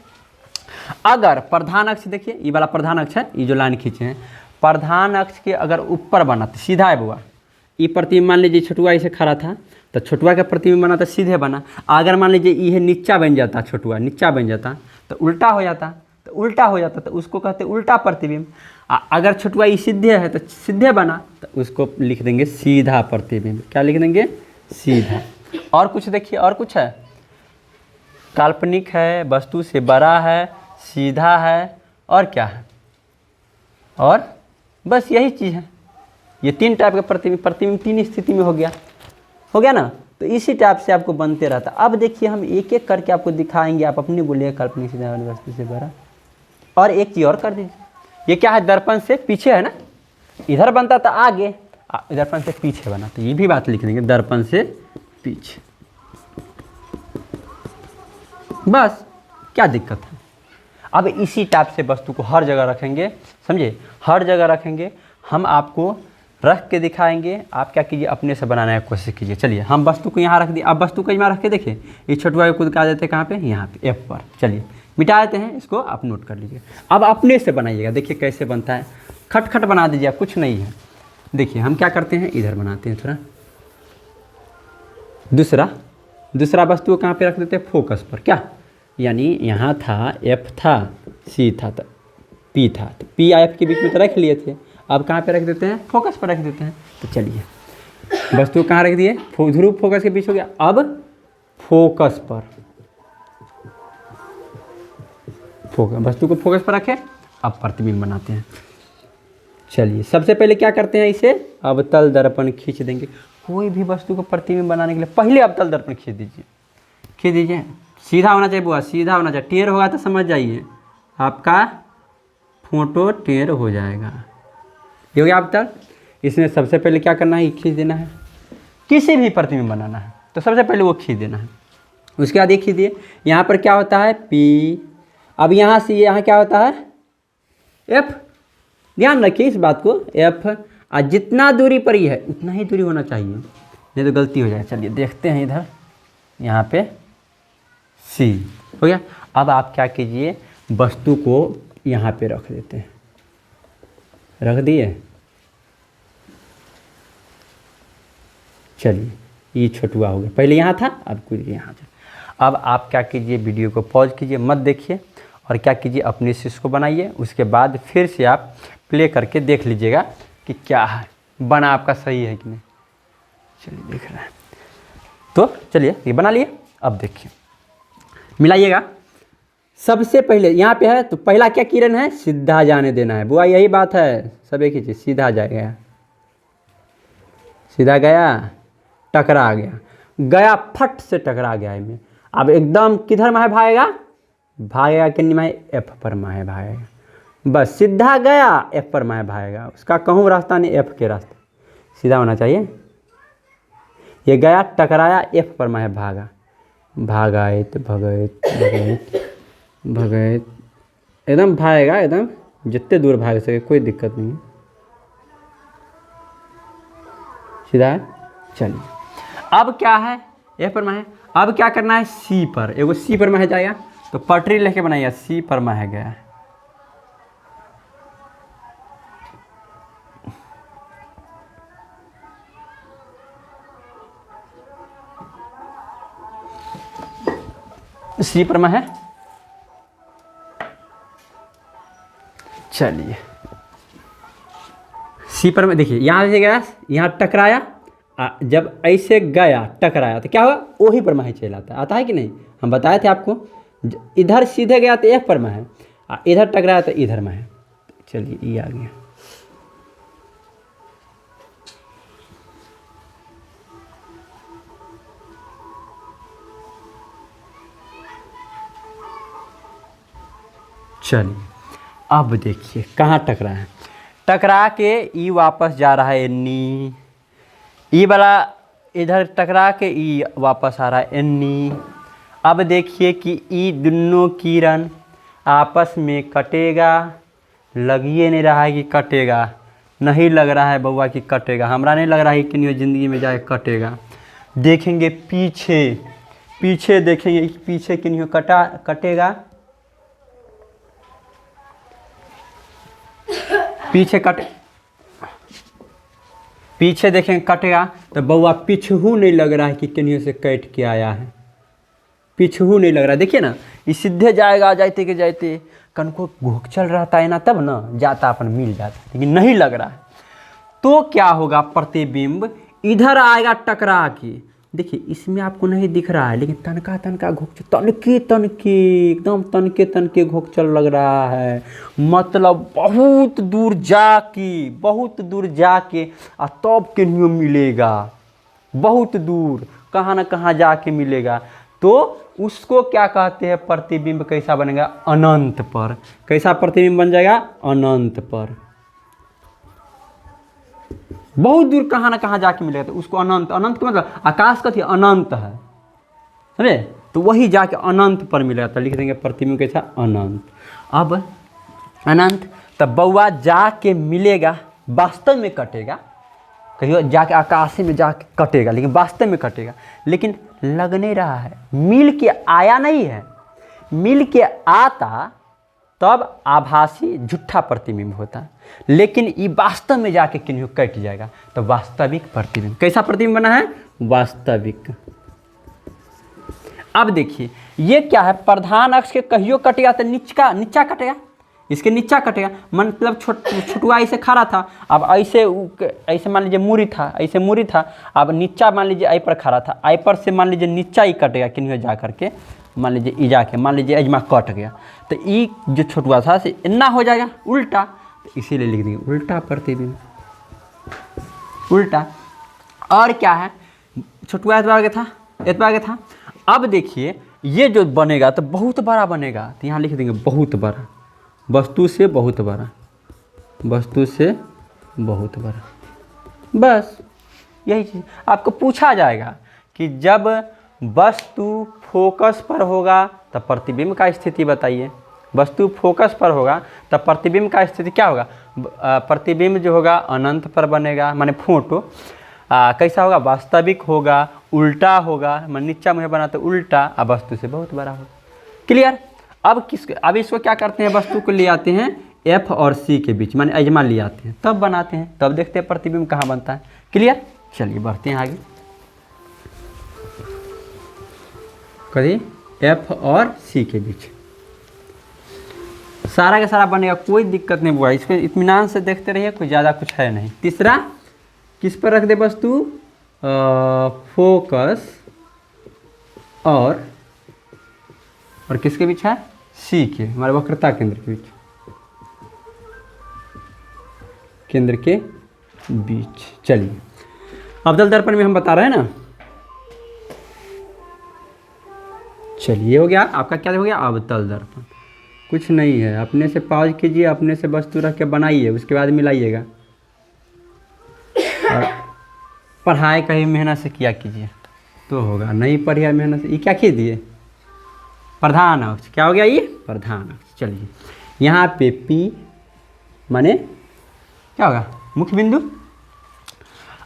अगर प्रधान अक्ष, देखिए ये वाला प्रधान अक्ष है, ये जो लाइन खींचे हैं, प्रधान अक्ष के अगर ऊपर बना तो सीधा है बुआ, ये प्रतिबिंब मान लीजिए छोटुआ ऐसे खड़ा था तो छोटुआ का प्रतिबिंब बना तो सीधे बना। अगर मान लीजिए ये नीचा बन जाता, छोटुआ नीचा बन जाता तो उल्टा हो जाता, तो उल्टा हो जाता तो उसको कहते उल्टा प्रतिबिंब। अगर छोटुआ ये सीधे है तो सीधे बना तो उसको लिख देंगे सीधा प्रतिबिंब। क्या लिख देंगे? सीधा। और कुछ देखिए, और कुछ है? काल्पनिक है, वस्तु से बड़ा है, सीधा है, और क्या है? और बस यही चीज़ है। ये 3 टाइप का प्रतिबिंब, प्रतिबिंब 3 स्थिति में हो गया ना। तो इसी टाइप से आपको बनते रहता। अब देखिए हम एक एक करके आपको दिखाएंगे, आप अपनी बोलिए काल्पनिक सीधा वाली वस्तु से बड़ा। और एक चीज़ और कर दीजिए, ये क्या है? दर्पण से पीछे है ना, इधर बनता था आगे, दर्पण से पीछे बना, तो ये भी बात लिख देंगे दर्पण से पीछे। बस क्या दिक्कत है? अब इसी टाइप से वस्तु को हर जगह रखेंगे, समझे? हर जगह रखेंगे, हम आपको रख के दिखाएंगे। आप क्या कीजिए, अपने से बनाने की कोशिश कीजिए। चलिए हम वस्तु को यहाँ रख दिए। अब वस्तु को यहाँ रख के देखिए, ये छोटुआ को खुद का देते हैं कहाँ पे? यहाँ पे F पर। चलिए मिटा देते हैं, इसको आप नोट कर लीजिए। अब अपने से बनाइएगा, देखिए कैसे बनता है। खटखट बना दीजिए, कुछ नहीं है। देखिए हम क्या करते हैं, इधर बनाते हैं थोड़ा। दूसरा वस्तु को कहाँ पे रख देते हैं? फोकस पर। क्या यानी यहाँ था, F था, C था, तो P था, तो P और F के बीच में तो रख लिए थे। अब कहाँ पे रख देते हैं? फोकस पर रख देते हैं। तो चलिए वस्तु कहाँ रख दिए? ध्रुव फोकस के बीच हो गया। अब फोकस पर, वस्तु को फोकस पर रखें। अब प्रतिबिंब बनाते हैं। चलिए सबसे पहले क्या करते हैं, इसे अवतल दर्पण खींच देंगे। कोई भी वस्तु को प्रतिबिंब बनाने के लिए पहले अवतल दर्पण खींच दीजिए। सीधा होना चाहिए बुआ, सीधा होना चाहिए। टेढ़ होगा तो समझ जाइए आपका फोटो टेढ़ हो जाएगा। ये हो गया अवतल। इसमें सबसे पहले क्या करना है, खींच देना है। किसी भी प्रतिबिंब बनाना है तो सबसे पहले वो खींच देना है। उसके बाद एक खींच दिए, यहाँ पर क्या होता है? P। अब यहाँ से यहाँ क्या होता है? F। ध्यान रखिए इस बात को, F। और जितना दूरी पर ही है उतना ही दूरी होना चाहिए, नहीं तो गलती हो जाए। चलिए देखते हैं इधर, यहाँ पे C हो गया। अब आप क्या कीजिए, वस्तु को यहाँ पे रख देते हैं। रख दिए। चलिए ये छोटुआ हो गया, पहले यहाँ था अब कुछ यहाँ था। अब आप क्या कीजिए, वीडियो को पॉज कीजिए, मत देखिए, और क्या कीजिए अपने से इसको बनाइए। उसके बाद फिर से आप प्ले करके देख लीजिएगा कि क्या है, बना आपका सही है कि नहीं। चलिए देख रहे हैं तो चलिए ये बना लिए। अब देखिए मिलाइएगा। सबसे पहले यहाँ पे है तो पहला क्या किरण है? सीधा जाने देना है बुआ, यही बात है। सब एक ही चीज़, सीधा जाएगा, सीधा गया, टकरा गया, फट से टकरा गया इनमें। अब एकदम किधर में है भागेगा? भागेगा किन्नी में? F पर में है भागेगा। बस सीधा गया, F पर में भागेगा। उसका कहूँ रास्ता नहीं, F के रास्ते सीधा होना चाहिए। ये गया, टकराया, F पर में भागा, भागैत एकदम भागेगा, एकदम जितने दूर भाग सके, कोई दिक्कत नहीं है। सीधा है। चलिए अब क्या है, F पर में है। अब क्या करना है, C पर। एगो C पर में जाएगा तो पटरी लेके बनाइए, C पर में गया। C पर में है। चलिए C पर में देखिए, यहाँ से गया, यहाँ टकराया, जब ऐसे गया टकराया तो क्या हुआ? वही पर में चला आता है कि नहीं? हम बताए थे आपको, इधर सीधे गया तो F पर में है, इधर टकराया तो इधर में है। चलिए ये आ गया। चलिए अब देखिए कहाँ टकरा है। टकरा के ई वापस जा रहा है एन्नी, ई वाला इधर टकरा के ई वापस आ रहा है एन्नी। अब देखिए कि ई दोनों किरण आपस में कटेगा। लगिए नहीं रहा है कि कटेगा, नहीं लग रहा है बउआ कि कटेगा। हमरा नहीं लग रहा है कि ज़िंदगी में जाए कटेगा। देखेंगे पीछे देखेंगे कि पीछे कि नहीं कटेगा। पीछे पीछे देखेंगे कटेगा तो बउआ पिछहू नहीं लग रहा है कि कहीं से कट के आया है, पिछहू नहीं लग रहा है। देखिए ना, ये सीधे जाएगा, जाते के जाते कनको घोक चल रहता है ना, तब ना जाता अपन मिल जाता, लेकिन नहीं लग रहा है। तो क्या होगा, प्रतिबिंब इधर आएगा टकरा के। देखिए इसमें आपको नहीं दिख रहा है, लेकिन तनका तनका घोक, तनके तनके एकदम तनके तनके घोक चल लग रहा है। मतलब बहुत दूर जाके आ तब केनियो मिलेगा, बहुत दूर कहाँ ना कहाँ जाके मिलेगा। तो उसको क्या कहते हैं, प्रतिबिंब कैसा बनेगा, अनंत पर। कैसा प्रतिबिंब बन जाएगा, अनंत पर। बहुत दूर कहाँ ना कहाँ जाके मिलेगा तो उसको अनंत, अनंत का मतलब आकाश का थी अनंत है, समझे, तो वही जाके अनंत पर मिलेगा। तो लिख देंगे प्रतिबिंब कैसा, अनंत। अब अनंत तब बउआ जाके मिलेगा, वास्तव में कटेगा, कहियो जाके आकाश में जाके कटेगा, लेकिन वास्तव में कटेगा, लेकिन लग नहीं रहा है, मिल के आया नहीं है। मिल के आता तब आभासी झूठा प्रतिबिंब होता है, लेकिन ये वास्तव में जाके किन्हीं कट जाएगा तो वास्तविक प्रतिबिंब। कैसा प्रतिबिंब बना है, वास्तविक। अब देखिए ये क्या है, प्रधान अक्ष के कहियो कटेगा तो नीचा कटेगा, इसके नीचा कटेगा, मतलब छोटुआ ऐसे खड़ा था, अब ऐसे मान लीजिए मूरी था, ऐसे मूरी था, अब नीचा मान लीजिए आई पर खड़ा था, आई पर से मान लीजिए नीचा ही कटेगा किन्हीं जा करके, मान लीजिए ई जाके, मान लीजिए अजमा कट गया तो ई जो छोटुआ था से इन्ना हो जाएगा उल्टा, तो इसीलिए लिख देंगे उल्टा प्रतिबिंब, उल्टा। और क्या है, छोटुआ एतबार के था। अब देखिए ये जो बनेगा तो बहुत बड़ा बनेगा, तो यहाँ लिख देंगे बहुत बड़ा, वस्तु से बहुत बड़ा, वस्तु से बहुत बड़ा। बस यही चीज़ आपको पूछा जाएगा कि जब वस्तु फोकस पर होगा तब प्रतिबिंब का स्थिति बताइए। वस्तु फोकस पर होगा तब प्रतिबिंब का स्थिति क्या होगा, प्रतिबिंब जो होगा अनंत पर बनेगा, माने फोटो कैसा होगा, वास्तविक होगा, उल्टा होगा, मैं नीचा मुझे बना तो उल्टा, अब वस्तु से बहुत बड़ा होगा। क्लियर। अब इसको क्या करते हैं, वस्तु को ले आते हैं एफ और सी के बीच, माने अजमा ले आते हैं, तब बनाते हैं, तब देखते हैं प्रतिबिंब कहाँ बनता है। क्लियर। चलिए बढ़ते हैं आगे। कभी एफ और सी के बीच सारा का सारा बनेगा, कोई दिक्कत नहीं हुआ, इसको इत्मीनान से देखते रहिए, कोई ज़्यादा कुछ है नहीं। तीसरा किस पर रख दे वस्तु, फोकस और किसके बीच है, सी के, हमारे वक्रता केंद्र के बीच, केंद्र के बीच। चलिए अवतल दर्पण में हम बता रहे हैं ना, चलिए हो गया आपका, क्या हो गया, अवतल दर्पण। कुछ नहीं है, अपने से पॉज कीजिए, अपने से वस्तु रख के बनाइए, उसके बाद मिलाइएगा, और पढ़ाई कहीं मेहनत से किया कीजिए तो होगा, नहीं पढ़िए मेहनत से। ये क्या खींच दिए, प्रधान अक्ष, क्या हो गया ये, प्रधान अक्ष। चलिए यहाँ पे P माने क्या होगा, मुख्य बिंदु।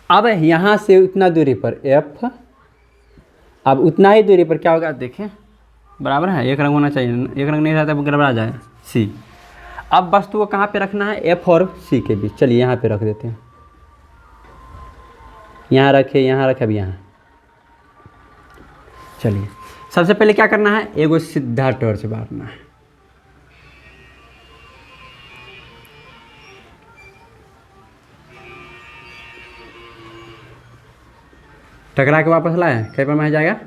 अब यहाँ से उतना दूरी पर F, अब उतना ही दूरी पर क्या होगा, देखें बराबर है, एक रंग होना चाहिए, एक रंग नहीं रहता तो गड़बड़ा जाए, C। अब वस्तु को कहाँ पे रखना है, F और C के बीच। चलिए यहाँ पे रख देते हैं, यहाँ रखे, यहाँ रखे, अब यहाँ। चलिए सबसे पहले क्या करना है, एगो सीधा टॉर्च मारना है। टकरा के वापस लाए, कहीं पर मैं जाएगा,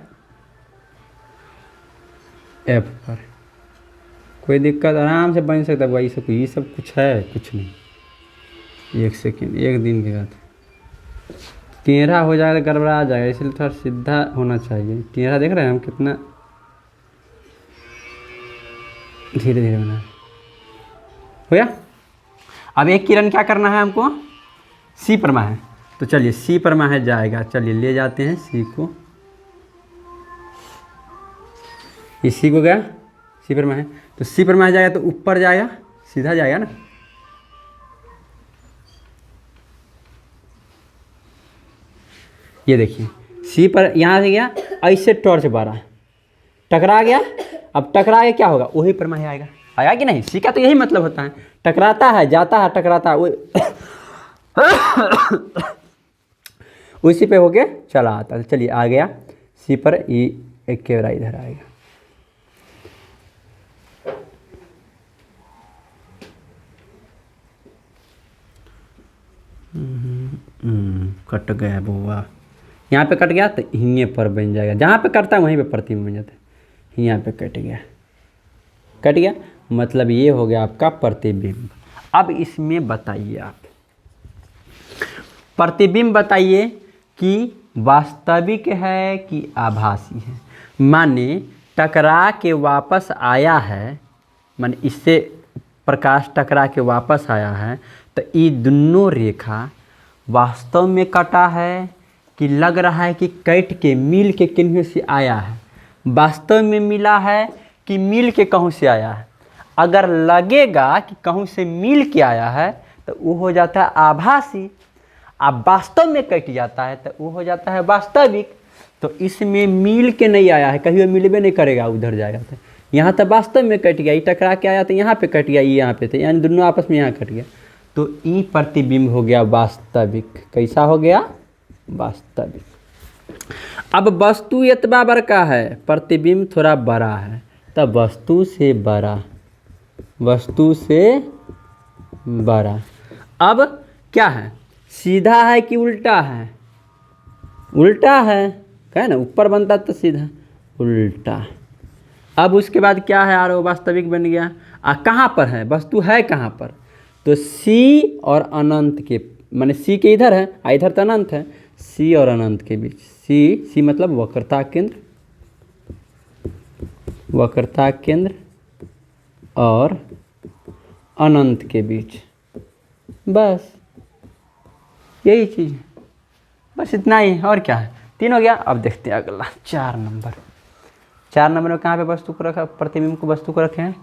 एफ पर। कोई दिक्कत आराम से बन सकता है भाई, ये सब कुछ है, कुछ नहीं। एक सेकेंड, एक दिन के बाद टेढ़ा हो जाएगा, गड़बड़ा जाएगा, इसलिए थोड़ा सीधा होना चाहिए। टेढ़ा देख रहे हैं हम कितना धीरे धीरे बना हो गया। अब एक किरण क्या करना है हमको, सी परमा है, तो चलिए सी परमा है जाएगा, चलिए ले जाते हैं सी को, ये सी को गया, सी परमा है, तो सी परमा जाएगा तो ऊपर जाएगा, सीधा जाएगा ना। ये देखिए सी पर यहाँ से गया, ऐसे टॉर्च बारह टकरा गया, अब टकरा के क्या होगा, वही पर में आएगा, आया कि नहीं। सी का तो यही मतलब होता है, टकराता है, जाता है, टकराता है, उसी पे होके चला आता है। चलिए आ गया सी पर, ई एक केवरा इधर आएगा। कट गया बुआ, यहाँ पे कट गया तो हिंगे पर बन जाएगा, जहाँ पे कटता है वहीं पे प्रतिबिंब बन जाता है। यहाँ पे कट गया, कट गया, मतलब ये हो गया आपका प्रतिबिंब। अब इसमें बताइए आप प्रतिबिंब बताइए कि वास्तविक है कि आभासी है। माने टकरा के वापस आया है, माने इससे प्रकाश टकरा के वापस आया है, तो ये दोनों रेखा वास्तव में कटा है कि लग रहा है कि कट के मिल के किन्हीं से आया है, वास्तव में मिला है कि मिल के कहूँ से आया है। अगर लगेगा कि कहूँ से मिल के आया है तो वो हो जाता है आभासी, अब वास्तव में कट जाता है तो वो हो जाता है वास्तविक। तो इसमें मिल के नहीं आया है, कहीं मिलबे नहीं करेगा, उधर जाएगा। तो यहाँ तो वास्तव में कट गया, ये टकरा के आया तो यहाँ पे कट गया, ये यहाँ पे थे, यानी दोनों आपस में यहाँ कट गया, तो ई प्रतिबिंब हो गया वास्तविक। कैसा हो गया? वास्तविक। अब वस्तु इतना बड़ा है, प्रतिबिंब थोड़ा बड़ा है, तब वस्तु से बड़ा, वस्तु से बड़ा। अब क्या है, सीधा है कि उल्टा है? उल्टा है, कहे ना ऊपर बनता तो सीधा, उल्टा। अब उसके बाद क्या है, आर वास्तविक बन गया। कहाँ पर है वस्तु, है कहाँ पर? तो सी और अनंत के, माने सी के इधर है, इधर तो अनंत है, सी और अनंत के बीच। सी मतलब वक्रता केंद्र, वक्रता केंद्र और अनंत के बीच, बस यही चीज़ है, बस इतना ही है। और क्या है, 3 हो गया। अब देखते हैं अगला 4 नंबर। 4 नंबर में कहाँ पे वस्तु को रखा, प्रतिबिंब को वस्तु को रखे हैं।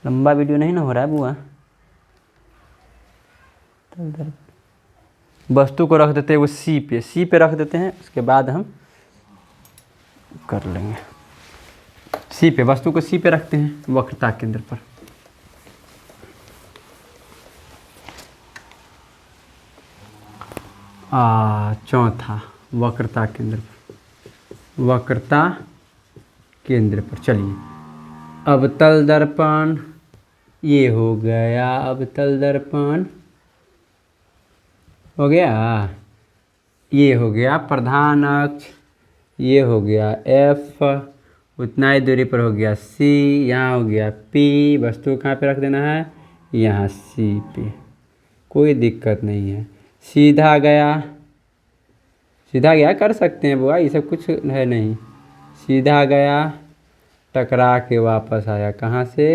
लंबा वीडियो नहीं ना हो रहा है बुआ, वस्तु को रख देते हैं वो सी पे रख देते हैं, उसके बाद हम कर लेंगे। सी पे, वस्तु को सी पे रखते हैं वक्रता केंद्र पर। चौथा वक्रता केंद्र पर, वक्रता केंद्र पर। चलिए अवतल दर्पण ये हो गया, अवतल दर्पण हो गया, ये हो गया प्रधान अक्ष, ये हो गया एफ, उतना ही दूरी पर हो गया सी, यहाँ हो गया पी। वस्तु कहाँ पे रख देना है, यहाँ सी पे, कोई दिक्कत नहीं है। सीधा गया, सीधा गया कर सकते हैं बुआ, ये सब कुछ है नहीं। सीधा गया, टकरा के वापस आया, कहाँ से,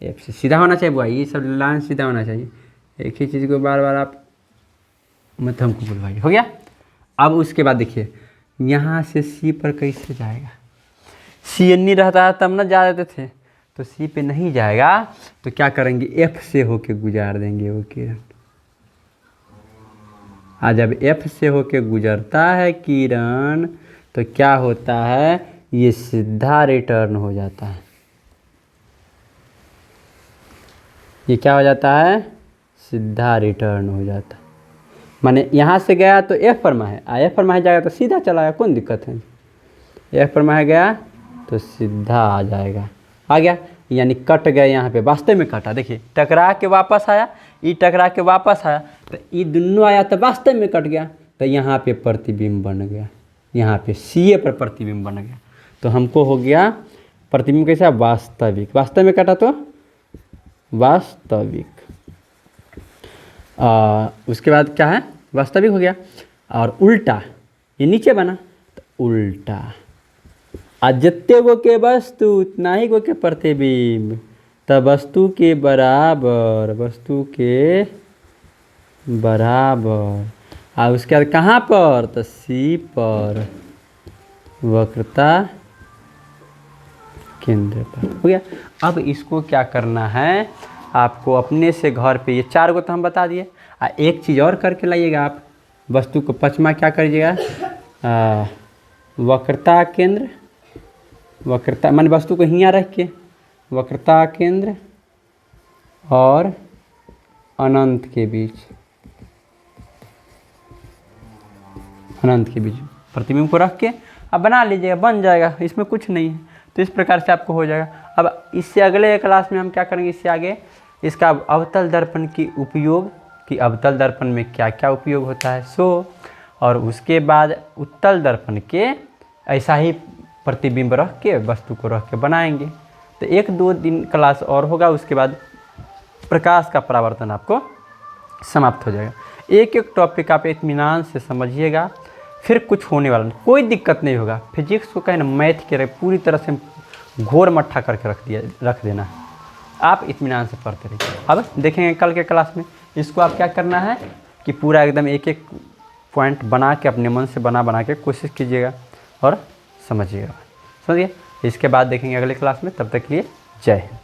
एफ से। सीधा होना चाहिए बुआ, ये सब लाइन सीधा होना चाहिए, एक ही चीज़ को बार बार आप मत हमको बुलवाइए। हो गया। अब उसके बाद देखिए यहाँ से सी पर कैसे जाएगा, सी नहीं रहता है तब ना जा देते थे, तो सी पे नहीं जाएगा तो क्या करेंगे, एफ से होके गुजार देंगे वो किरण। जब एफ से होके गुजरता है किरण तो क्या होता है, ये सीधा रिटर्न हो जाता है। ये क्या हो जाता है, सीधा रिटर्न हो जाता है। माने यहाँ से गया तो एफ पर है, एफ पर है जाएगा तो सीधा चला गया, कौन दिक्कत है। एफ पर है गया तो सीधा आ जाएगा, आ गया, यानी कट गए यहाँ पे, वास्तव में कटा। देखिए टकरा के वापस आया, ये टकरा के वापस आया, तो ये दोनों आया तो वास्तव में कट गया, तो यहाँ पे प्रतिबिंब बन गया, यहाँ पे सी ए पर प्रतिबिंब बन गया। तो हमको हो गया प्रतिबिंब कैसा, वास्तविक। वास्तव में कटा तो वास्तविक। उसके बाद क्या है, वास्तविक हो गया। और उल्टा, ये नीचे बना तो उल्टा। जितने गो के वस्तु उतना ही गो के प्रतिबिंब, तब वस्तु के बराबर, वस्तु के बराबर। और उसके बाद कहाँ पर, तो सी पर, वक्रता केंद्र पर। हो गया। अब इसको क्या करना है आपको, अपने से घर पे, ये 4 को तो हम बता दिए, एक चीज़ और करके लाइएगा आप। वस्तु को पचमा क्या करिएगा, वक्रता केंद्र, वक्रता मान वस्तु को हियाँ रख के, वक्रता केंद्र और अनंत के बीच, अनंत के बीच प्रतिबिंब को रख के अब बना लीजिएगा, बन जाएगा, इसमें कुछ नहीं है। तो इस प्रकार से आपको हो जाएगा। अब इससे अगले क्लास में हम क्या करेंगे, इससे आगे इसका अवतल दर्पण की उपयोग, कि अवतल दर्पण में क्या क्या उपयोग होता है और उसके बाद उत्तल दर्पण के ऐसा ही प्रतिबिंब रख के, वस्तु को रख के बनाएंगे। तो 1-2 दिन क्लास और होगा, उसके बाद प्रकाश का परावर्तन आपको समाप्त हो जाएगा। एक एक टॉपिक आप इत्मीनान से समझिएगा, फिर कुछ होने वाला नहीं, कोई दिक्कत नहीं होगा। फिजिक्स को कहें ना मैथ के पूरी तरह से घोर मट्ठा करके रख देना है, आप इत्मीनान से पढ़ते रहिए। अब देखेंगे कल के क्लास में इसको आप क्या करना है कि पूरा एकदम एक एक पॉइंट बना के अपने मन से बना के कोशिश कीजिएगा और समझिएगा। समझिए, इसके बाद देखेंगे अगले क्लास में। तब तक के लिए जय हिंद।